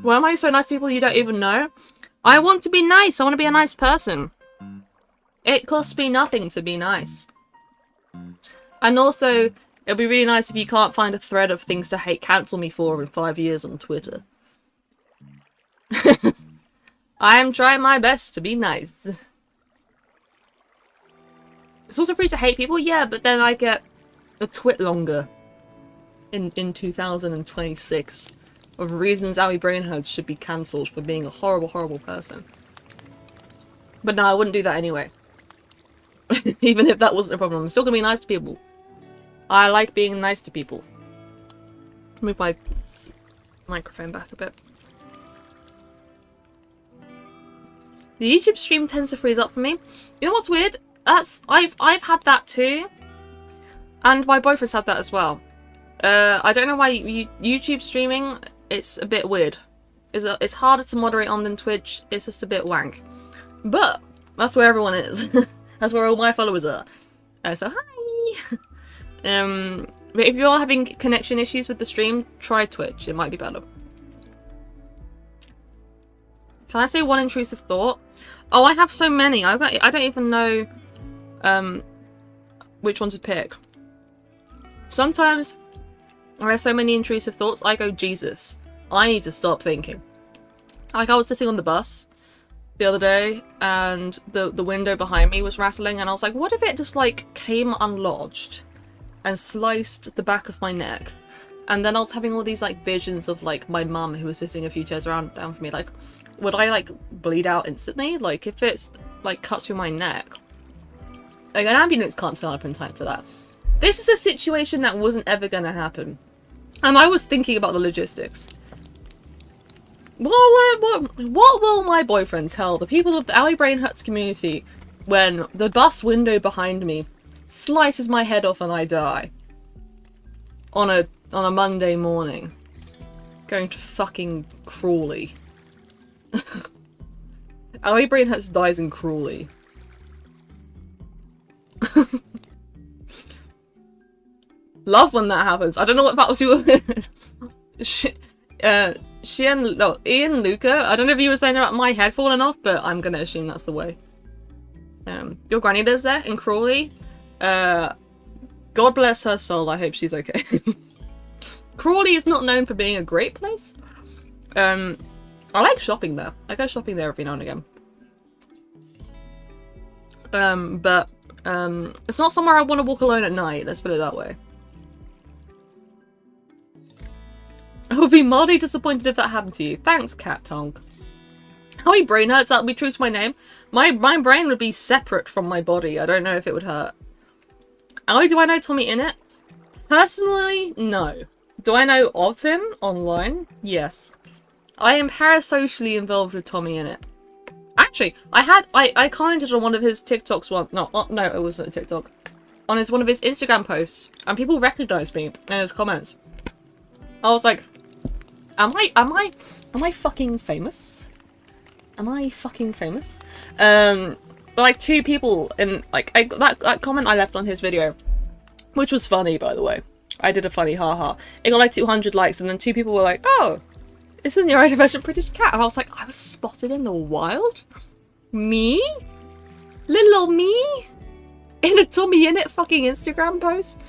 Why am I so nice to people you don't even know? I want to be nice. I want to be a nice person. It costs me nothing to be nice. And also, it'll be really nice if you can't find a thread of things to hate cancel me for in 5 years on Twitter. I am trying my best to be nice. It's also free to hate people, yeah, but then I get a twit longer in 2026 of reasons owiebrainhurts should be cancelled for being a horrible, horrible person. But no, I wouldn't do that anyway. Even if that wasn't a problem. I'm still gonna be nice to people. I like being nice to people. Move my microphone back a bit. The YouTube stream tends to freeze up for me. You know what's weird? I've had that too. And my boyfriend's had that as well. I don't know why YouTube streaming, it's a bit weird. It's harder to moderate on than Twitch. It's just a bit wank. But that's where everyone is. That's where all my followers are. So hi! But if you're having connection issues with the stream, try Twitch. It might be better. Can I say one intrusive thought? Oh, I have so many. I don't even know which one to pick. Sometimes I have so many intrusive thoughts, I go, Jesus, I need to stop thinking. Like, I was sitting on the bus the other day and the window behind me was rattling and I was like, what if it just, like, came unlodged and sliced the back of my neck? And then I was having all these, like, visions of, like, my mum who was sitting a few chairs down from me, like, would I, like, bleed out instantly? Like, if it's, like, cut through my neck. Like, an ambulance can't turn up in time for that. This is a situation that wasn't ever gonna happen. And I was thinking about the logistics. What will my boyfriend tell the people of the owiebrainhurts community when the bus window behind me slices my head off and I die? On a Monday morning. Going to fucking Crawley. Owiebrainhurts dies in Crawley. Love when that happens. I don't know what that was your... Ian Luca. I don't know if you were saying about my head falling off, but I'm gonna assume that's the way. Your granny lives there in Crawley. God bless her soul. I hope she's okay. Crawley is not known for being a great place. I like shopping there. I go shopping there every now and again. But it's not somewhere I want to walk alone at night. Let's put it that way. I would be mildly disappointed if that happened to you. Thanks, Cat Tonk. Owiebrainhurts, that would be true to my name. My brain would be separate from my body. I don't know if it would hurt. Oh, do I know Tommy Innit? Personally, no. Do I know of him online? Yes. I am parasocially involved with Tommy in it. Actually, I commented on one of his TikToks once. No, it wasn't a TikTok. On one of his Instagram posts, and people recognized me in his comments. I was like, am I fucking famous? Am I fucking famous? Like 2 people in like that comment I left on his video, which was funny, by the way. I did a funny haha. It got like 200 likes, and then 2 people were like, "Oh, it's a neurodivergent British cat," and I was like, "I was spotted in the wild? Me? Little old me? In a Tommy Innit fucking Instagram post?"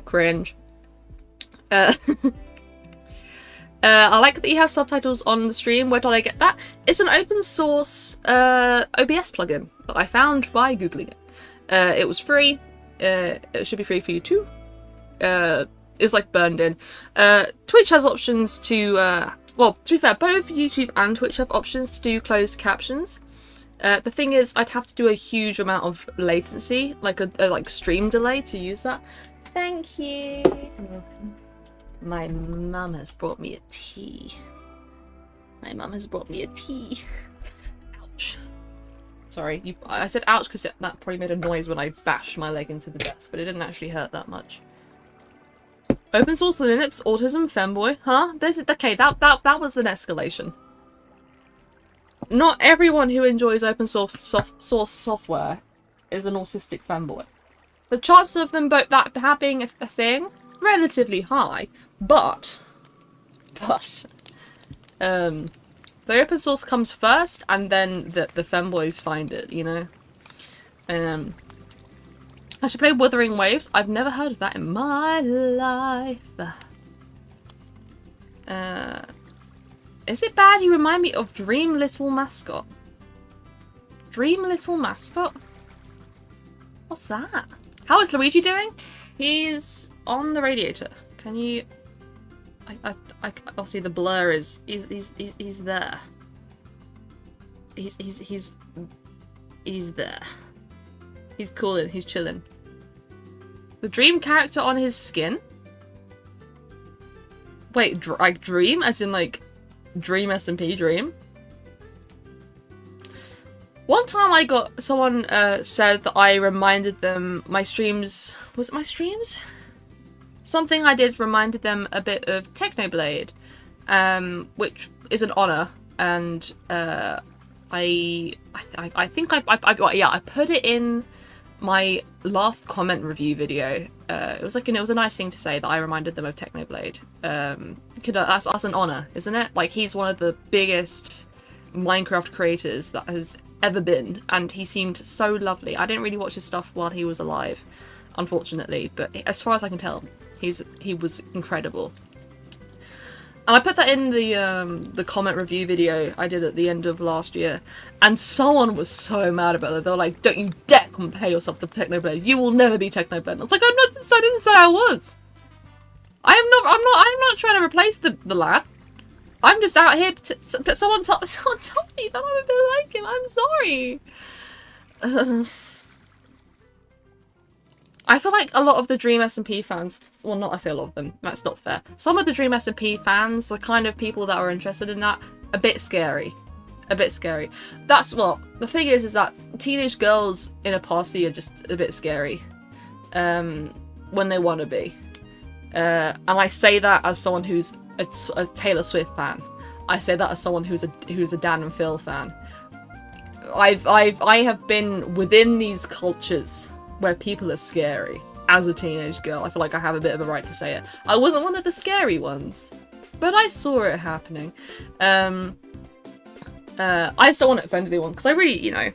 Cringe. I like that you have subtitles on the stream. Where did I get that? It's an open source OBS plugin that I found by googling it. It was free. It should be free for you too. It's like burned in. Twitch has options to, well, to be fair, both YouTube and Twitch have options to do closed captions. The thing is, I'd have to do a huge amount of latency, like a like stream delay to use that. Thank you. My mum has brought me a tea. My mum has brought me a tea. Ouch. Sorry, I said ouch because that probably made a noise when I bashed my leg into the desk, but it didn't actually hurt that much. Open source Linux autism femboy, huh? Okay, that was an escalation. Not everyone who enjoys open source software is an autistic fanboy. The chances of them both that being a thing relatively high, but the open source comes first, and then the femboys find it, you know. I should play Wuthering Waves. I've never heard of that in my life. Is it bad? You remind me of Dream Little Mascot. Dream Little Mascot? What's that? How is Luigi doing? He's on the radiator. Can you... I obviously the blur is... He's there. He's there. He's cooling. He's chilling. The dream character on his skin? Wait, like dream? As in like Dream SMP Dream? One time I got someone said that I reminded them my streams... Was it my streams? Something I did reminded them a bit of Technoblade, which is an honor, and I think I put it in my last comment review video. It was like, you know, it was a nice thing to say that I reminded them of Technoblade. That's an honor, isn't it? Like, he's one of the biggest Minecraft creators that has ever been, and he seemed so lovely. I didn't really watch his stuff while he was alive, unfortunately, but as far as I can tell, he was incredible. And I put that in the comment review video I did at the end of last year, and someone was so mad about it. They were like, "Don't you dare compare yourself to Technoblade. You will never be Technoblade." And I was like, I didn't say I was. I'm not trying to replace the lad. I'm just out here that someone told me that I'm a bit like him. I'm sorry. I feel like a lot of the Dream SMP fans, well, not I say a lot of them, that's not fair. Some of the Dream SMP fans, the kind of people that are interested in that, a bit scary. A bit scary. That's, well, the thing is that teenage girls in a posse are just a bit scary. When they want to be. And I say that as someone who's a Taylor Swift fan. I say that as someone who's a Dan and Phil fan. I have been within these cultures where people are scary. As a teenage girl, I feel like I have a bit of a right to say it. I wasn't one of the scary ones, but I saw it happening. I just don't want to offend anyone, because I really, you know,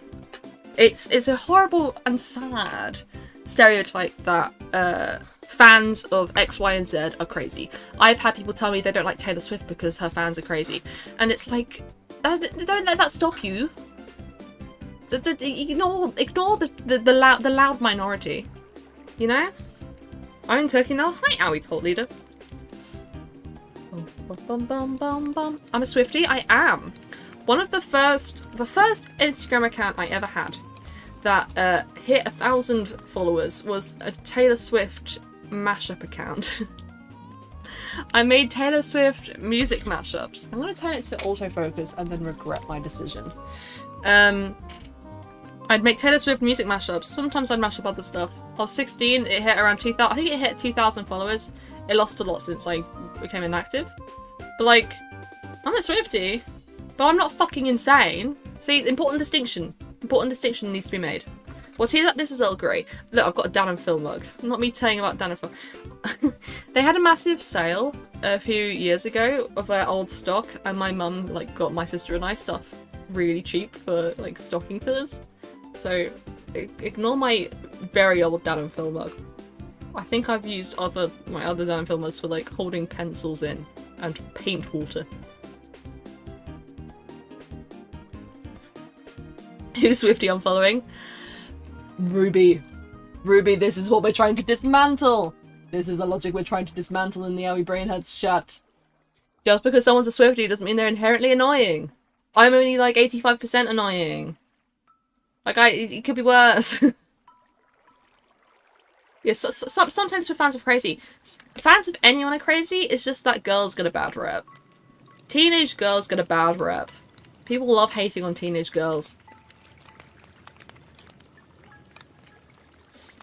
it's a horrible and sad stereotype that fans of X, Y, and Z are crazy. I've had people tell me they don't like Taylor Swift because her fans are crazy, and it's like, don't let that stop you. Ignore the loud minority. You know? I'm in Turkey now. Hi, Owie cult leader. I'm a Swiftie. I am. One of the first Instagram account I ever had that hit 1,000 followers was a Taylor Swift mashup account. I made Taylor Swift music mashups. I'm gonna turn it to autofocus and then regret my decision. I'd make Taylor Swift music mashups. Sometimes I'd mash up other stuff. I was 16, it hit around 2,000. I think it hit 2,000 followers. It lost a lot since I became inactive. But like, I'm a Swiftie, but I'm not fucking insane. See, important distinction. Important distinction needs to be made. Well, see that this is Earl Grey. Look, I've got a Dan and Phil mug. Not me telling about Dan and Phil. They had a massive sale a few years ago of their old stock, and my mum like got my sister and I stuff really cheap for like stocking fillers. So ignore my very old Dan and Phil mug. I think I've used my other Dan and Phil mugs for like holding pencils in and paint water. Who's Swiftie I'm following? Ruby. Ruby, this is what we're trying to dismantle. This is the logic we're trying to dismantle in the owiebrainhurts chat. Just because someone's a Swiftie doesn't mean they're inherently annoying. I'm only like 85% annoying. Like, it could be worse. Yeah, sometimes we're fans of crazy. Fans of anyone are crazy, it's just that girls get a bad rep. Teenage girls get a bad rep. People love hating on teenage girls.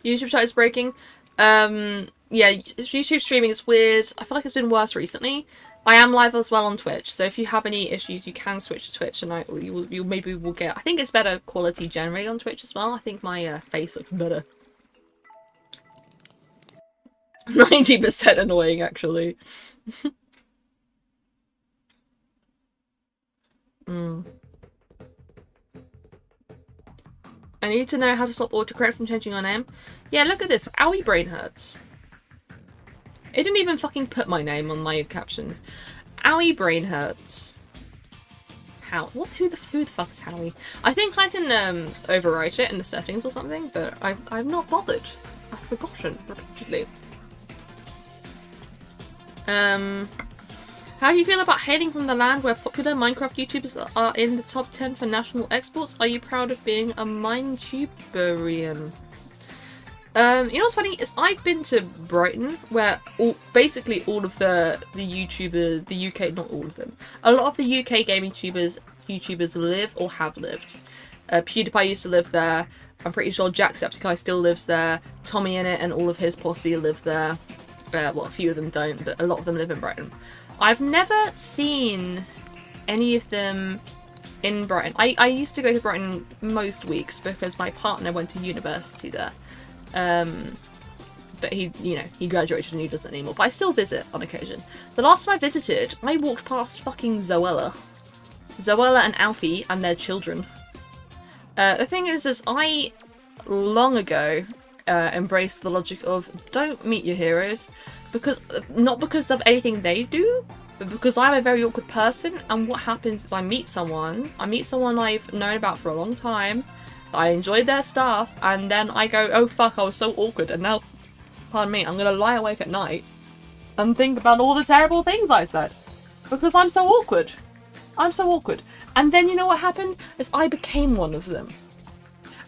YouTube chat is breaking. Yeah, YouTube streaming is weird. I feel like it's been worse recently. I am live as well on Twitch, so if you have any issues, you can switch to Twitch, and you maybe will get. I think it's better quality generally on Twitch as well. I think my face looks better. 90% annoying, actually. I need to know how to stop autocorrect from changing your name. Yeah, look at this. owiebrainhurts. It didn't even fucking put my name on my captions. owiebrainhurts. How? What? Who the fuck is Howie? I think I can overwrite it in the settings or something, but I've not bothered. I've forgotten repeatedly. How do you feel about hailing from the land where popular Minecraft YouTubers are in the top 10 for national exports? Are you proud of being a Minetuberian? You know what's funny is I've been to Brighton, where basically all of the YouTubers, the UK, not all of them, a lot of the UK gaming YouTubers live or have lived. PewDiePie used to live there. I'm pretty sure Jacksepticeye still lives there. Tommy Innit and all of his posse live there. Well, a few of them don't, but a lot of them live in Brighton. I've never seen any of them in Brighton. I used to go to Brighton most weeks because my partner went to university there. But he graduated and he doesn't anymore. But I still visit on occasion. The last time I visited, I walked past fucking Zoella and Alfie and their children. The thing is I long ago embraced the logic of don't meet your heroes, because not because of anything they do, but because I'm a very awkward person. And what happens is I meet someone I've known about for a long time. I enjoyed their stuff, and then I go, oh fuck, I was so awkward, and now, pardon me, I'm gonna lie awake at night and think about all the terrible things I said because I'm so awkward. And then you know what happened is I became one of them.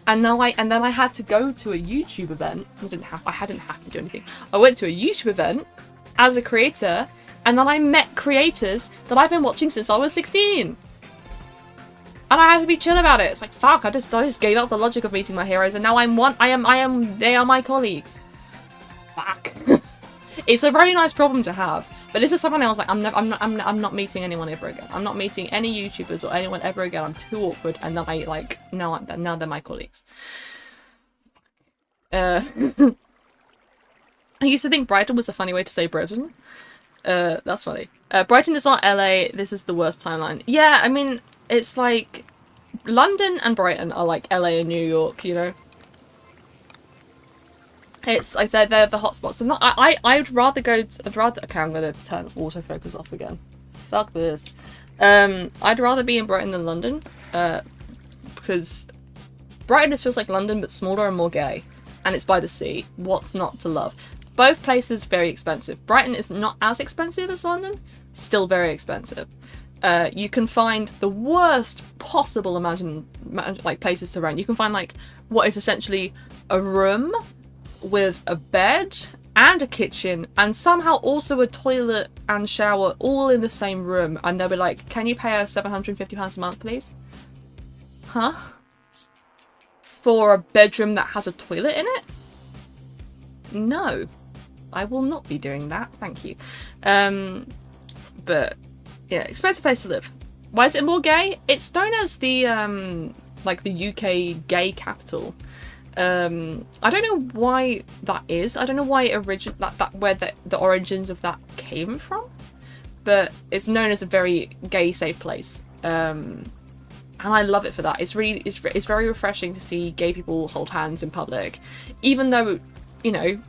And then I had to go to a YouTube event. I hadn't have to do anything. I went to a YouTube event as a creator, and then I met creators that I've been watching since I was 16. And I had to be chill about it. It's like, fuck, I just gave up the logic of meeting my heroes, and now they are my colleagues. Fuck. It's a very nice problem to have. But this is something else. Like, I'm not meeting anyone ever again. I'm not meeting any YouTubers or anyone ever again. I'm too awkward, and then now they're my colleagues. I used to think Brighton was a funny way to say Britain. That's funny. Brighton is not LA. This is the worst timeline. Yeah, I mean, it's like London and Brighton are like LA and New York, you know. It's like they're the hotspots, and I'd rather go. Okay, I'm gonna turn autofocus off again. Fuck this. I'd rather be in Brighton than London, because Brighton just feels like London but smaller and more gay, and it's by the sea. What's not to love? Both places very expensive. Brighton is not as expensive as London, still very expensive. You can find the worst possible like places to rent. You can find like what is essentially a room with a bed and a kitchen and somehow also a toilet and shower all in the same room, and they'll be like, can you pay us £750 a month, please? Huh? For a bedroom that has a toilet in it? No. I will not be doing that, thank you. But yeah, expensive place to live. Why is it more gay? It's known as the like the UK gay capital. I don't know why that is. I don't know why where the origins of that came from, but it's known as a very gay safe place. And I love it for that. It's very refreshing to see gay people hold hands in public, even though, you know,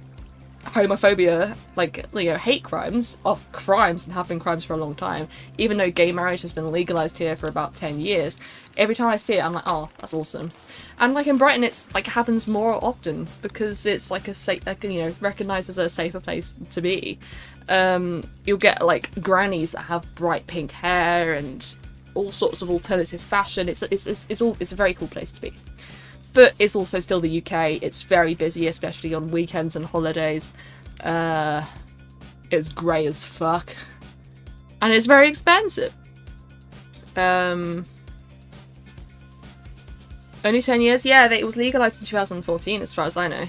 homophobia, like, you know, hate crimes are crimes and have been crimes for a long time. Even though gay marriage has been legalized here for about 10 years, every time I see it I'm like, oh, that's awesome. And like in Brighton it's like happens more often because it's like a safe, like, you know, recognized as a safer place to be. You'll get like grannies that have bright pink hair and all sorts of alternative fashion. It's a very cool place to be. But it's also still the UK. It's very busy, especially on weekends and holidays. It's grey as fuck. And it's very expensive. Only 10 years? Yeah, it was legalised in 2014 as far as I know.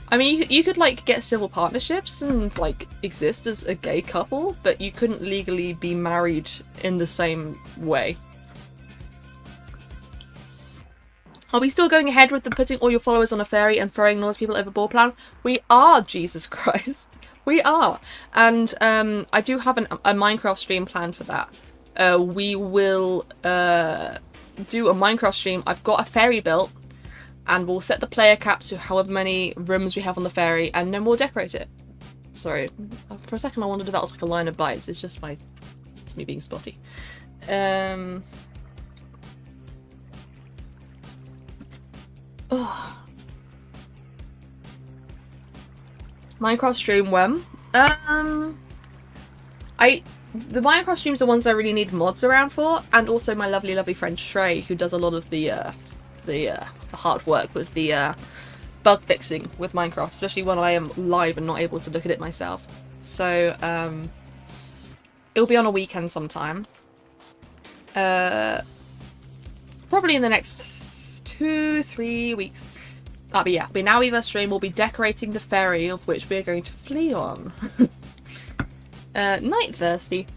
I mean, you could like get civil partnerships and like exist as a gay couple, but you couldn't legally be married in the same way. Are we still going ahead with the putting all your followers on a ferry and throwing naughty people overboard plan? We are, Jesus Christ. We are. And I do have a Minecraft stream planned for that. We will do a Minecraft stream. I've got a ferry built and we'll set the player cap to however many rooms we have on the ferry and then we'll decorate it. Sorry. For a second I wondered if that was like a line of bites. It's just it's me being spotty. Oh. Minecraft stream when? The Minecraft streams are ones I really need mods around for, and also my lovely friend Shrey, who does a lot of the hard work with the bug fixing with Minecraft, especially when I am live and not able to look at it myself. So it'll be on a weekend sometime. Probably in the next 2-3 weeks. But yeah, the Now Weaver stream will be decorating the ferry of which we are going to flee on. Night thirsty.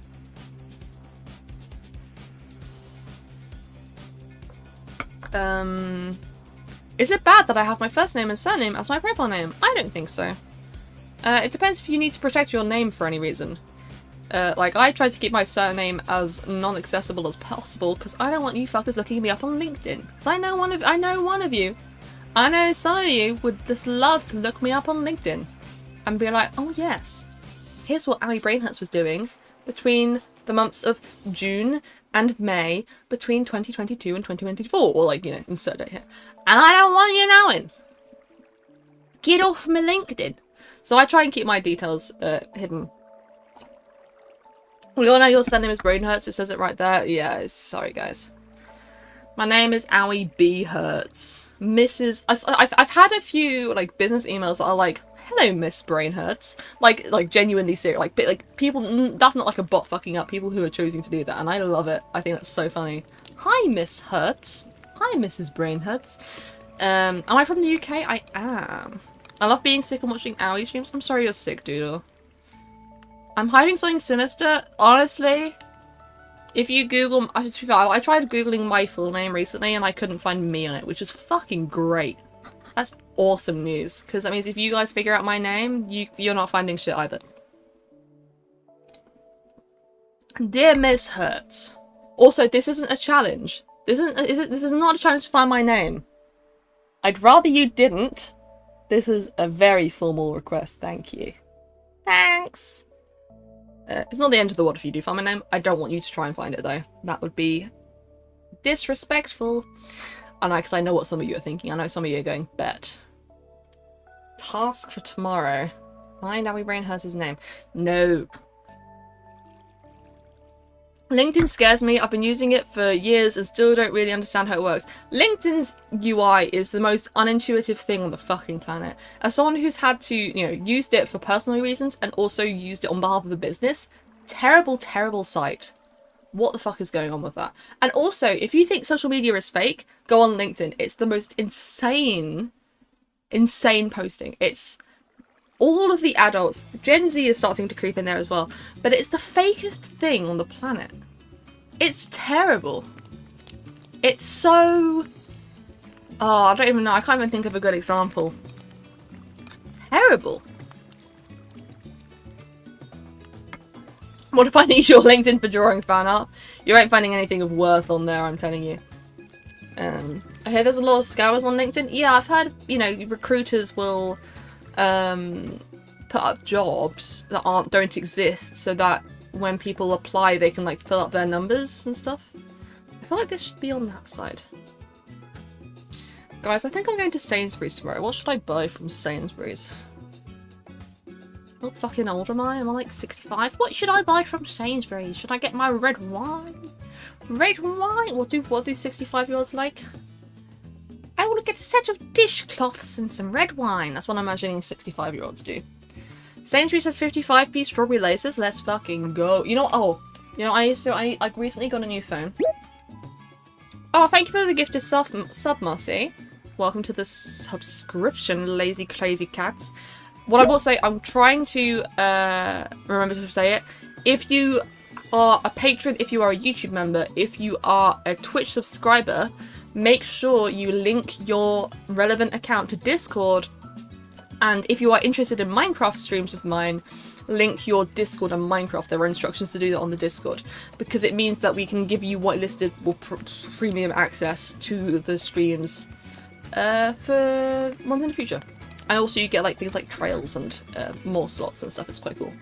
Is it bad that I have my first name and surname as my profile name? I don't think so. It depends if you need to protect your name for any reason. Like, I try to keep my surname as non-accessible as possible because I don't want you fuckers looking me up on LinkedIn. Because I know one of you. I know some of you would just love to look me up on LinkedIn and be like, oh yes, here's what owiebrainhurts was doing between the months of June and May between 2022 and 2024, or like, you know, insert it here. And I don't want you knowing. Get off my LinkedIn. So I try and keep my details hidden. We all know your surname is Brainhurts. It says it right there. Yeah, sorry guys. My name is Owiebrainhurts. Mrs. I've had a few like business emails that are like, "Hello, Miss Brainhurts." Like genuinely serious. Like people. That's not like a bot fucking up. People who are choosing to do that, and I love it. I think that's so funny. Hi, Miss Hurts. Hi, Mrs. Brainhurts. Am I from the UK? I am. I love being sick and watching Owie streams. I'm sorry you're sick, Doodle. I'm hiding something sinister. Honestly, if you Google... I tried Googling my full name recently and I couldn't find me on it, which is fucking great. That's awesome news. Because that means if you guys figure out my name, you're not finding shit either. Dear Miss Hurts. Also, this isn't a challenge. This is not a challenge to find my name. I'd rather you didn't. This is a very formal request. Thank you. Thanks. It's not the end of the world if you do find my name. I don't want you to try and find it though. That would be disrespectful. I know, because I know what some of you are thinking. I know some of you are going, bet. Task for tomorrow. Find Owiebrainhurts' name. No. LinkedIn scares me. I've been using it for years and still don't really understand how it works. LinkedIn's UI is the most unintuitive thing on the fucking planet. As someone who's had to, used it for personal reasons and also used it on behalf of the business, terrible, terrible site. What the fuck is going on with that? And also, if you think social media is fake, go on LinkedIn. It's the most insane posting. It's all of the adults. Gen Z is starting to creep in there as well. But it's the fakest thing on the planet. It's terrible. It's so... Oh, I don't even know. I can't even think of a good example. Terrible. What if I need your LinkedIn for drawing fan art? You ain't finding anything of worth on there, I'm telling you. I hear there's a lot of scammers on LinkedIn. Yeah, I've heard, recruiters will put up jobs that don't exist so that when people apply they can fill up their numbers and stuff. I feel like this should be on that side. Guys, I think I'm going to Sainsbury's tomorrow. What should I buy from Sainsbury's? How fucking old am I? Am I like 65? What should I buy from Sainsbury's? Should I get my red wine? Red wine? What do 65-year-olds like? I want to get a set of dishcloths and some red wine. That's what I'm imagining 65-year-olds do. Sainsbury's has 55p strawberry laces. Let's fucking go. I recently got a new phone. Oh, thank you for the gifted sub, Marcy. Welcome to the subscription, lazy crazy cats. What I will say, I'm trying to remember to say it. If you are a patron, if you are a YouTube member, if you are a Twitch subscriber, make sure you link your relevant account to Discord. And if you are interested in Minecraft streams of mine, link your Discord and Minecraft. There are instructions to do that on the Discord. Because it means that we can give you whitelisted or premium access to the streams for months in the future. And also you get things like trails and more slots and stuff. It's quite cool.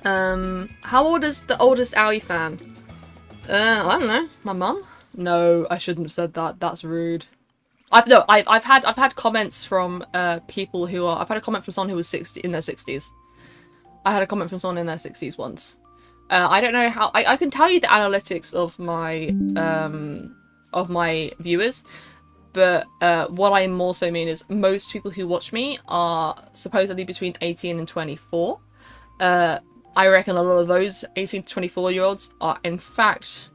How old is the oldest Owie fan? I don't know. My mum? No, I shouldn't have said that. That's rude. I've had comments from people who are. I've had a comment from someone who was in their 60s. I had a comment from someone in their 60s once. I don't know how. I can tell you the analytics of my viewers. But what I also mean is most people who watch me are supposedly between 18 and 24. I reckon a lot of those 18 to 24-year-olds are in fact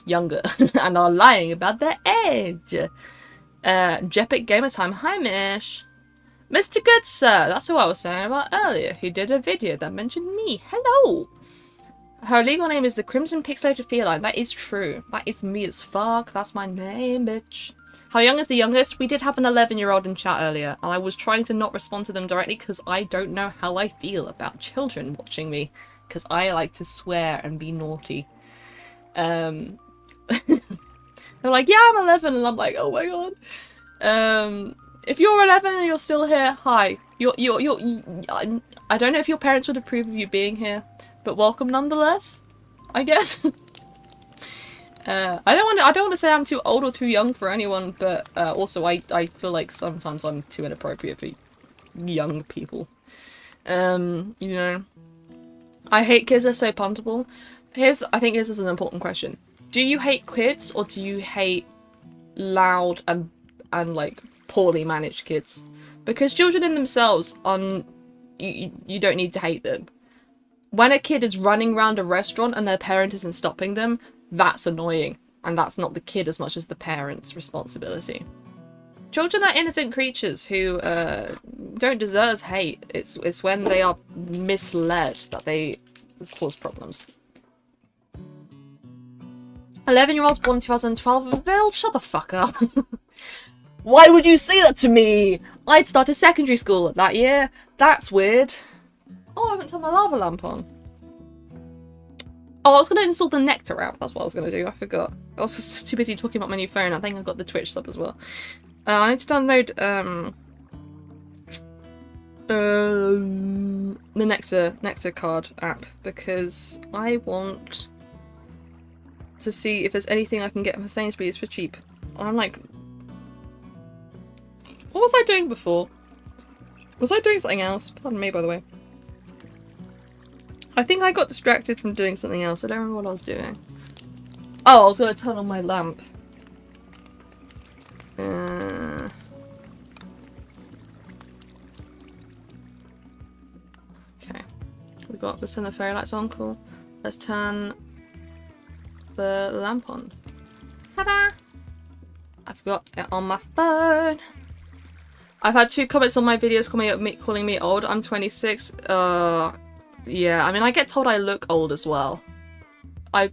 younger and are lying about their age. Jepic Gamer Time. Hi, Mish. Mr. Good Sir. That's who I was saying about earlier. He did a video that mentioned me. Hello. Her legal name is the Crimson Pixelated Feline. That is true. That is me as fuck. That's my name, bitch. How young is the youngest? We did have an 11-year-old in chat earlier, and I was trying to not respond to them directly because I don't know how I feel about children watching me, because I like to swear and be naughty. They're like, yeah, I'm 11, and I'm like, oh my god. If you're 11 and you're still here, hi. I don't know if your parents would approve of you being here, but welcome nonetheless, I guess. I don't want to say I'm too old or too young for anyone, but also I feel like sometimes I'm too inappropriate for young people. I hate kids. They're so puntable. I think this is an important question. Do you hate kids or do you hate loud and poorly managed kids? Because children in themselves you don't need to hate them. When a kid is running around a restaurant and their parent isn't stopping them, that's annoying, and that's not the kid as much as the parent's responsibility. Children are innocent creatures who don't deserve hate. It's when they are misled that they cause problems. 11-year-olds born in 2012. Well, shut the fuck up. Why would you say that to me? I'd started secondary school that year. That's weird. Oh, I haven't turned my lava lamp on. Oh, I was going to install the Nectar app. That's what I was going to do. I forgot. I was just too busy talking about my new phone. I think I've got the Twitch sub as well. I need to download the Nectar card app because I want to see if there's anything I can get from Sainsbury's for cheap. I'm like... What was I doing before? Was I doing something else? Pardon me, by the way. I think I got distracted from doing something else. I don't remember what I was doing. Oh, I was gonna turn on my lamp. Okay. Let's turn the fairy lights on, cool. Let's turn the lamp on. Ta-da! I've got it on my phone. I've had 2 comments on my videos calling me old. I'm 26. Yeah, I mean, I get told I look old as well. I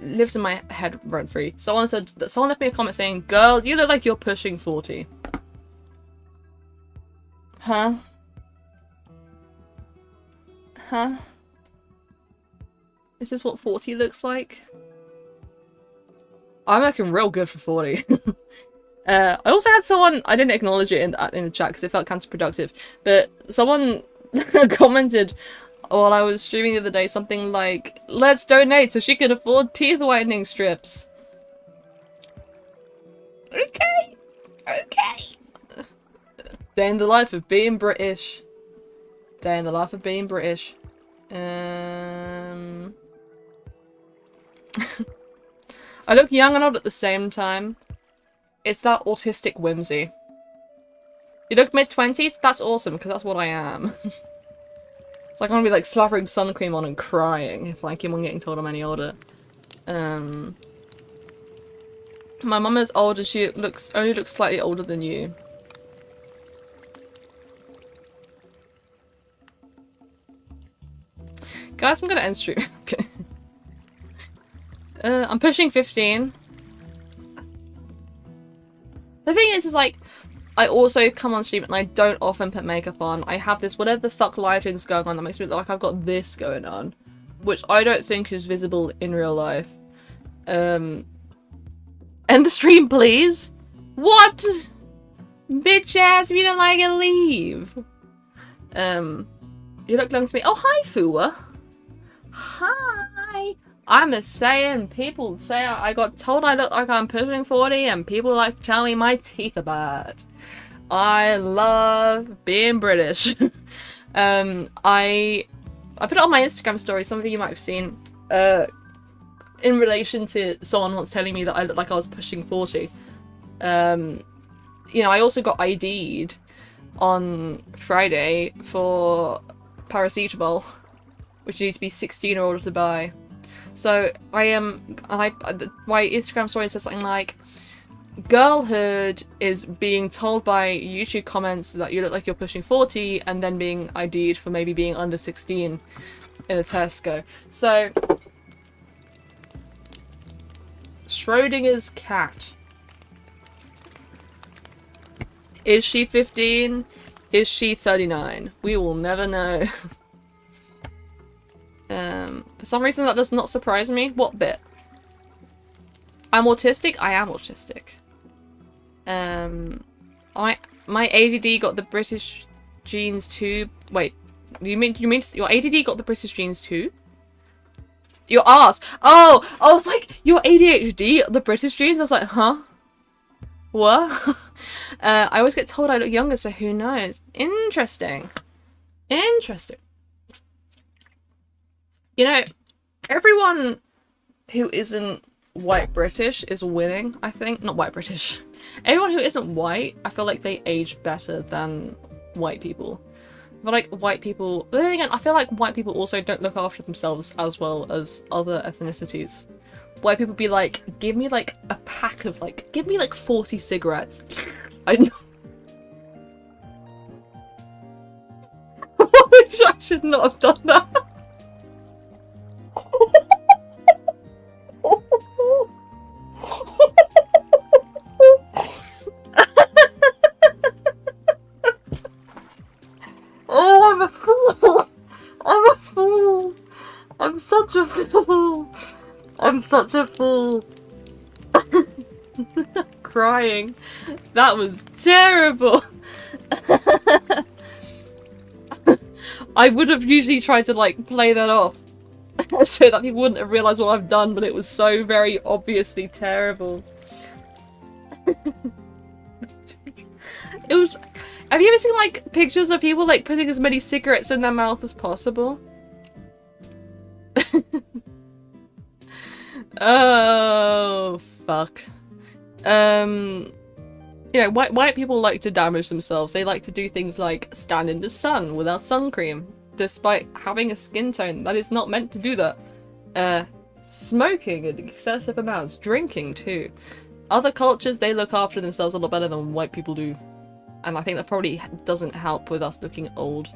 lives in my head rent free. Someone left me a comment saying, "Girl, you look like you're pushing 40." Huh? Huh? Is this what 40 looks like? I'm looking real good for 40. I also had someone, I didn't acknowledge it in the chat because it felt counterproductive, but someone commented while I was streaming the other day something like, "Let's donate so she can afford teeth whitening strips." Okay. Okay. Day in the life of being British. Day in the life of being British. I look young and old at the same time. It's that autistic whimsy. You look mid-20s? That's awesome, because that's what I am. It's like I'm gonna be like slathering sun cream on and crying if I keep on getting told I'm any older. My mum is old and she only looks slightly older than you. Guys, I'm gonna end stream. Okay. I'm pushing 15. The thing is like, I also come on stream and I don't often put makeup on. I have this whatever the fuck lighting's going on that makes me look like I've got this going on, which I don't think is visible in real life. End the stream, please. What? Bitch ass, if you don't like it, leave. You look young to me. Oh, hi, Fua. Hi. I'm just saying, people say I got told I look like I'm pushing 40 and people like to tell me my teeth are bad. I love being British. I put it on my Instagram story, some of you might have seen, in relation to someone once telling me that I looked like I was pushing 40. You know, I also got ID'd on Friday for paracetamol, which you need to be 16 or older to buy. So my Instagram story says something like, "Girlhood is being told by YouTube comments that you look like you're pushing 40 and then being ID'd for maybe being under 16 in a Tesco." So, Schrodinger's cat. Is she 15? Is she 39? We will never know. For some reason that does not surprise me. What bit? I'm autistic? I am autistic. My ADD got the British genes too. Wait, you mean your ADD got the British genes too? Your ass. Oh, I was like, your ADHD, the British genes? I was like, huh? What? I always get told I look younger, so who knows? Interesting. Interesting. You know, everyone who isn't white British is winning, I think. Not white British. Everyone who isn't white, I feel like they age better than white people. I feel like white people... But then again, I feel like white people also don't look after themselves as well as other ethnicities. White people be like, give me like a pack of like... Give me like 40 cigarettes. I should not have done that. Oh, I'm a fool! I'm a fool! I'm such a fool! I'm such a fool! Crying. That was terrible! I would have usually tried to like play that off so that people wouldn't have realised what I've done, but it was so very obviously terrible. It was... Have you ever seen like pictures of people like putting as many cigarettes in their mouth as possible? Oh, fuck. You know, white people like to damage themselves. They like to do things like stand in the sun without sun cream, despite having a skin tone that is not meant to do that. Smoking in excessive amounts, drinking too. Other cultures, they look after themselves a lot better than white people do. And I think that probably doesn't help with us looking old.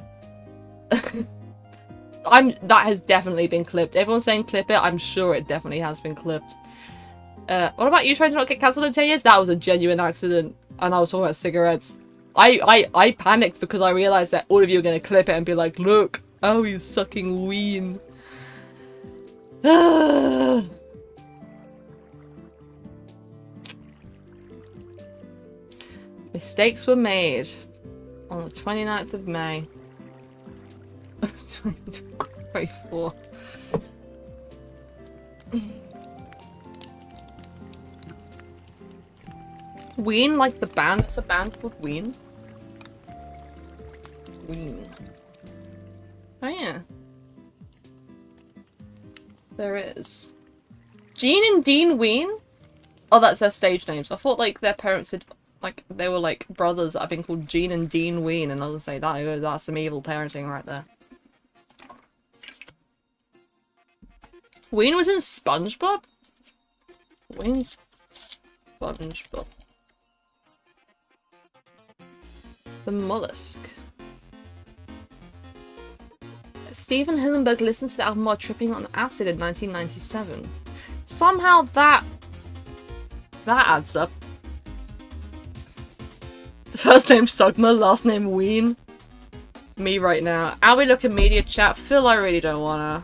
That has definitely been clipped. Everyone's saying clip it. I'm sure it definitely has been clipped. What about you trying to not get cancelled in 10 years? That was a genuine accident. And I was talking about cigarettes. I panicked because I realized that all of you are going to clip it and be like, look, oh, he's sucking ween. Mistakes were made on the 29th of May. 2024. Ween, like the band? It's a band called Ween. Ween. Oh yeah. There is. Jean and Dean Ween? Oh, that's their stage names. I thought like their parents had, like, they were like brothers that have been called Jean and Dean Ween, and I was gonna say that's some evil parenting right there. Ween was in SpongeBob? Ween's SpongeBob. The mollusk. Steven Hillenburg listened to the album while tripping on acid in 1997. Somehow that adds up. First name Sugma, last name Ween. Me right now. Are we looking media chat? Phil, I really don't wanna.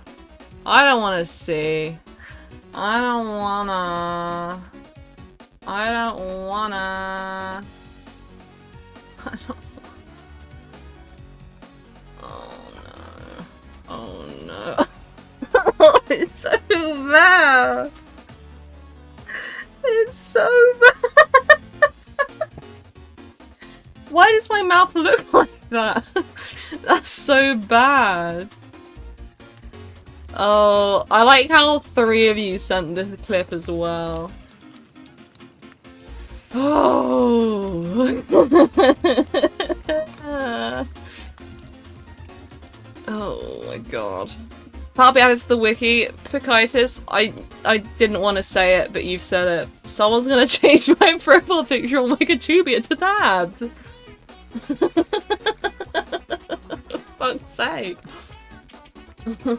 I don't wanna see. I don't wanna. I don't wanna. I don't. Oh no. It's so bad. It's so bad. Why does my mouth look like that? That's so bad. Oh, I like how 3 of you sent this clip as well. Oh. Oh my god. That'll be added to the wiki. Picitis, I didn't want to say it, but you've said it. Someone's gonna change my profile picture on Wikipedia to that! For fuck's sake. Who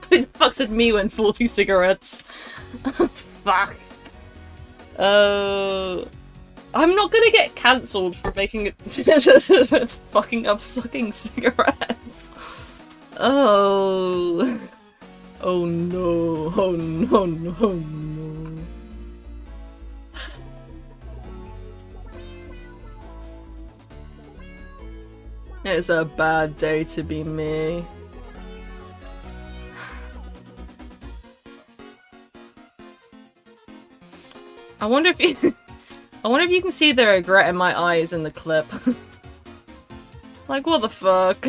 the fuck said me when 40 cigarettes? Fuck. I'm not gonna get cancelled for making it fucking up sucking cigarettes. Oh. Oh no. Oh no, no, no. It's a bad day to be me. I wonder if you can see the regret in my eyes in the clip. Like, what the fuck?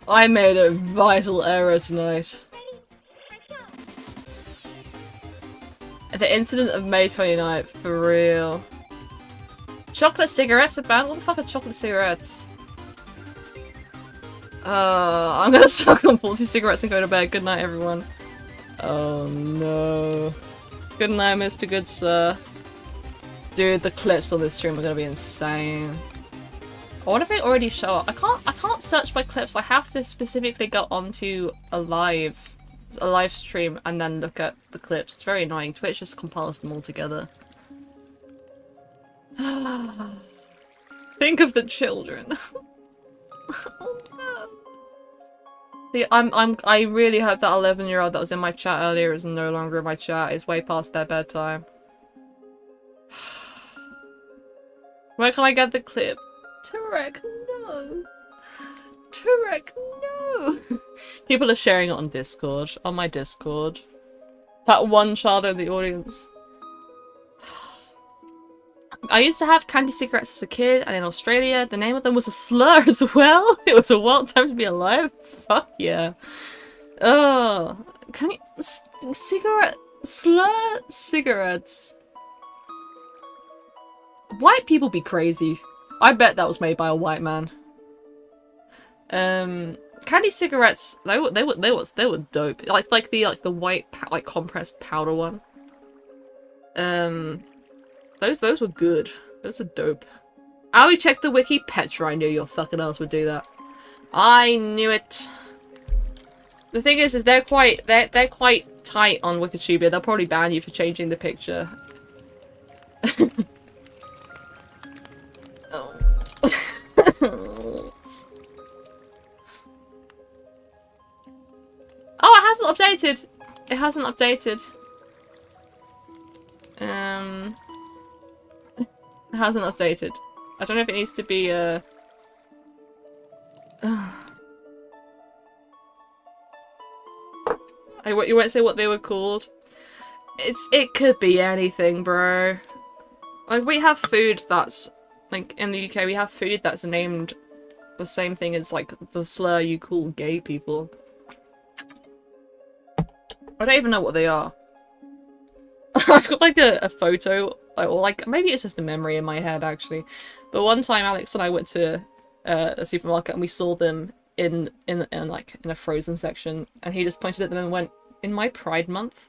I made a vital error tonight. The incident of May 29th, for real. Chocolate cigarettes are bad? What the fuck are chocolate cigarettes? I'm gonna suck on 40 cigarettes and go to bed. Good night, everyone. Oh no. Good night, Mr. Good Sir. Dude, the clips on this stream are gonna be insane. I wonder if they already show up. I can't search by clips. I have to specifically go onto a live stream and then look at the clips. It's very annoying. Twitch just compiles them all together. Think of the children. Oh no. See, I really hope that 11-year-old that was in my chat earlier is no longer in my chat. It's way past their bedtime. Where can I get the clip? Tarek, no. Tarek, no. People are sharing it on Discord. On my Discord. That one child in the audience. I used to have candy cigarettes as a kid, and in Australia, the name of them was a slur as well. It was a wild time to be alive. Fuck yeah. Oh, can you slur cigarettes? White people be crazy. I bet that was made by a white man. Candy cigarettes. They were dope. Like the white like compressed powder one. Those were good. Those were dope. Owie, check the wiki. Petra, I knew your fucking ass would do that. I knew it. The thing is they're quite tight on Wikitubia. They'll probably ban you for changing the picture. Oh. Oh, it hasn't updated. It hasn't updated. It hasn't updated. I don't know if it needs to be you won't say what they were called. It could be anything, bro. Like we have food that's like in the UK we have food that's named the same thing as like the slur you call gay people. I don't even know what they are. I've got like a photo, or like maybe it's just a memory in my head actually. But one time Alex and I went to a supermarket and we saw them in a frozen section, and he just pointed at them and went, "In my Pride Month?"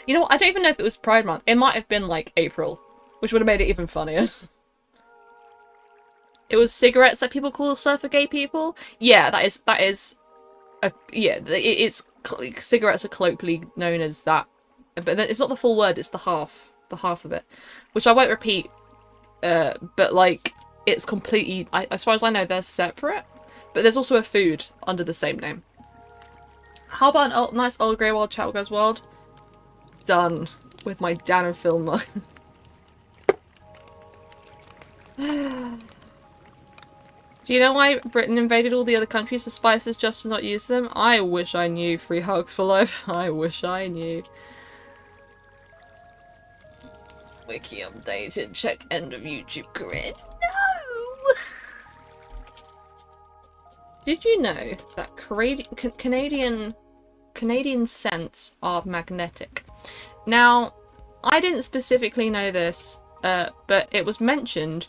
You know what? I don't even know if it was Pride Month. It might have been like April, which would have made it even funnier. It was cigarettes that people call slur for gay people. Yeah, that is it's cigarettes are colloquially known as that, but then it's not the full word. It's the half of it, which I won't repeat. But like it's completely. As far as I know, they're separate. But there's also a food under the same name. How about a nice old grey world chat goes world? Done with my Dan and Phil mug. Do you know why Britain invaded all the other countries for spices just to not use them? I wish I knew. Free hugs for life. I wish I knew. Wiki updated. Check end of YouTube career. No! Did you know that Canadian scents are magnetic? Now, I didn't specifically know this, but it was mentioned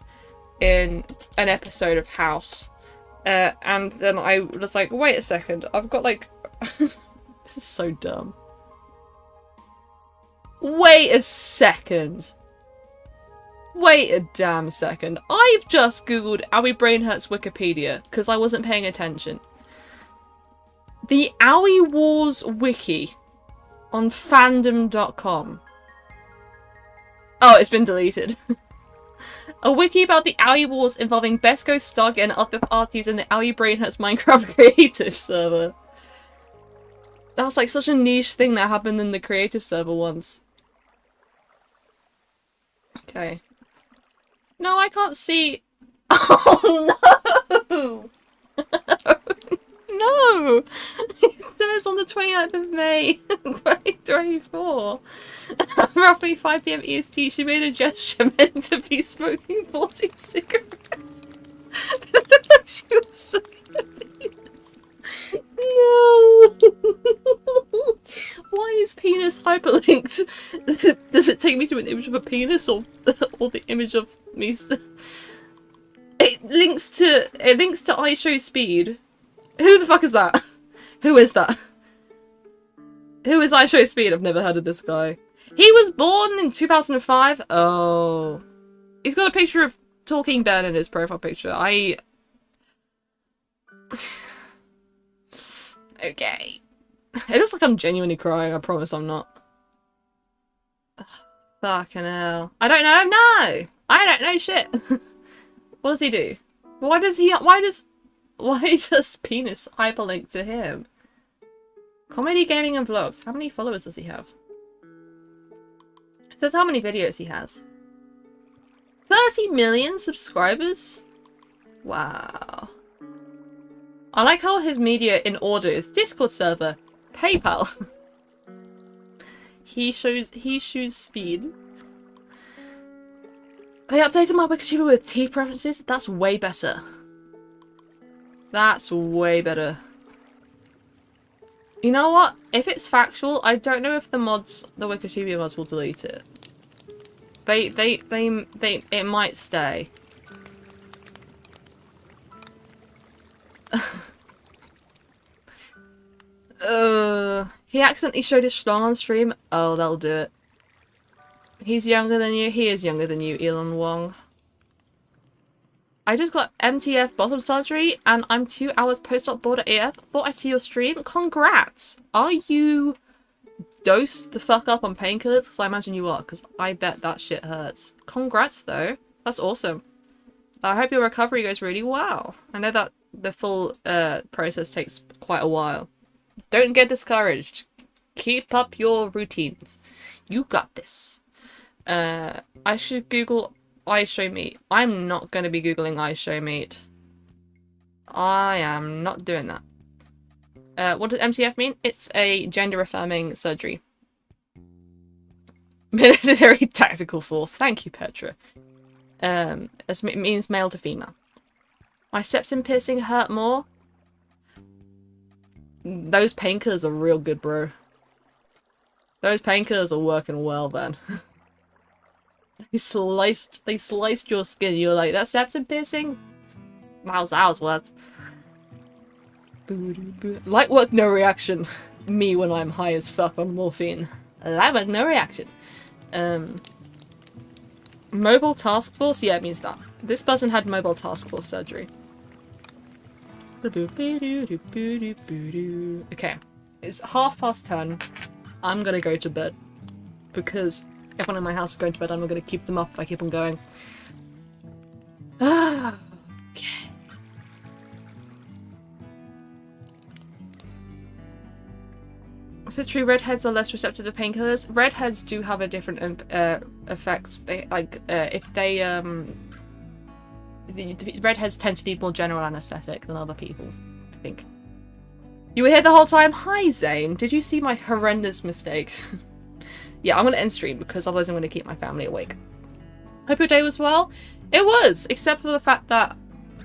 in an episode of House, and then I was like, wait a second, I've got like... This is so dumb. Wait a second. Wait a damn second. I've just googled owiebrainhurts Wikipedia because I wasn't paying attention. The Owie Wars wiki on fandom.com. Oh, it's been deleted. A wiki about the Owie Wars involving Besco, Stug, and other parties in the owiebrainhurts Minecraft creative server. That was like such a niche thing that happened in the creative server once. Okay. No, I can't see. Oh no! No! It says on the 29th of May, 2024. At roughly 5 PM EST, she made a gesture meant to be smoking 40 cigarettes. She was sucking a penis. No! Why is penis hyperlinked? Does it take me to an image of a penis or the image of me? It links to iShowSpeed. Who the fuck is that? Who is that? Who is iShowSpeed? I've never heard of this guy. He was born in 2005. Oh. He's got a picture of Talking Ben in his profile picture. Okay. It looks like I'm genuinely crying. I promise I'm not. Ugh, fucking hell. I don't know. No! I don't know shit. What does he do? Why does penis hyperlink to him? Comedy, gaming, and vlogs. How many followers does he have? It says how many videos he has. 30 million subscribers? Wow. I like how his media in order is Discord server, PayPal. he shows speed. They updated my Wikipedia with T preferences. That's way better. That's way better. You know what? If it's factual, I don't know if the mods, the Wikitubia mods, will delete it. It might stay. He accidentally showed his schlong on stream. Oh, that'll do it. He's younger than you. He is younger than you, Elon Wong. I just got MTF bottom surgery and I'm 2 hours post-op bored at AF. Thought I'd see your stream. Congrats! Are you dosed the fuck up on painkillers? Because I imagine you are, because I bet that shit hurts. Congrats though. That's awesome. I hope your recovery goes really well. I know that the full process takes quite a while. Don't get discouraged. Keep up your routines. You got this. I should Google eye show meat. I'm not going to be Googling eye show meat. I am not doing that. What does MCF mean? It's a gender affirming surgery. Military tactical force. Thank you, Petra. It means male to female. My septum piercing hurt more. Those painkillers are real good, bro. Those painkillers are working well, then. They sliced your skin. You're like, that septum piercing? How's ours worth? Light work, no reaction. Me when I'm high as fuck on morphine. Light work, no reaction. Mobile task force? Yeah, it means that. This person had mobile task force surgery. Okay. It's 10:30. I'm gonna go to bed. Because everyone in my house is going to bed. I'm not gonna keep them up if I keep on going. Okay. Is it true redheads are less receptive to painkillers? Redheads do have a different effects. They the redheads tend to need more general anesthetic than other people, I think. You were here the whole time? Hi, Zane. Did you see my horrendous mistake? Yeah, I'm going to end stream because otherwise I'm going to keep my family awake. Hope your day was well. It was, except for the fact that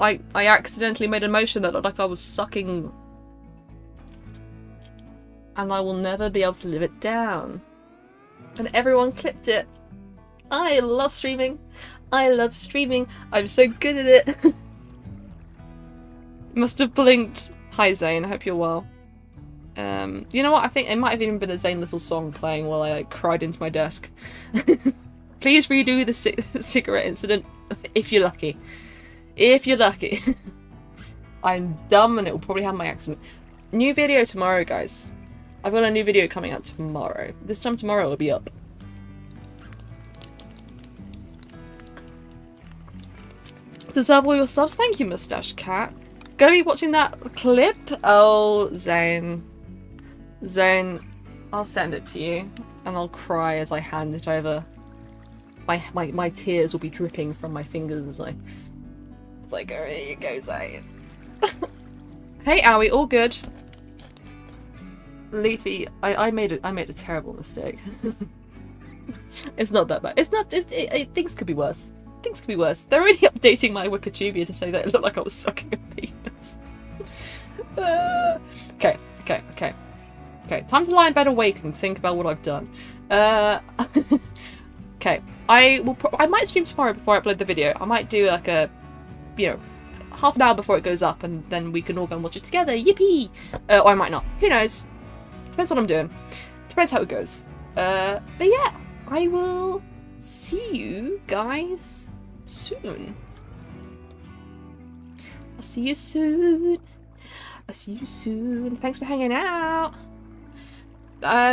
I accidentally made a motion that looked like I was sucking. And I will never be able to live it down. And everyone clipped it. I love streaming. I love streaming. I'm so good at it. Must have blinked. Hi Zane, I hope you're well. You know what? I think it might have even been a Zane Little song playing while I cried into my desk. Please redo the cigarette incident if you're lucky. If you're lucky. I'm dumb and it will probably have my accident. New video tomorrow, guys. I've got a new video coming out tomorrow. This time tomorrow it'll be up. Deserve all your subs? Thank you, Mustache Cat. Gonna be watching that clip? Oh, Zane. Zane, I'll send it to you. And I'll cry as I hand it over. My tears will be dripping from my fingers as I... It's like, oh, here you go, Zane. Hey, Owie, all good. Leafy, I made a terrible mistake. It's not that bad. Things could be worse. Things could be worse. They're already updating my Wikitubia to say that it looked like I was sucking a penis. Okay. Time to lie in bed awake and think about what I've done. Okay. I might stream tomorrow before I upload the video. I might do like a, half an hour before it goes up, and then we can all go and watch it together. Yippee! Or I might not. Who knows? Depends what I'm doing. Depends how it goes. But yeah, I will see you guys soon. I'll see you soon. Thanks for hanging out.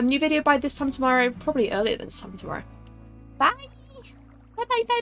New video by this time tomorrow. Probably earlier than this time tomorrow. Bye. Bye.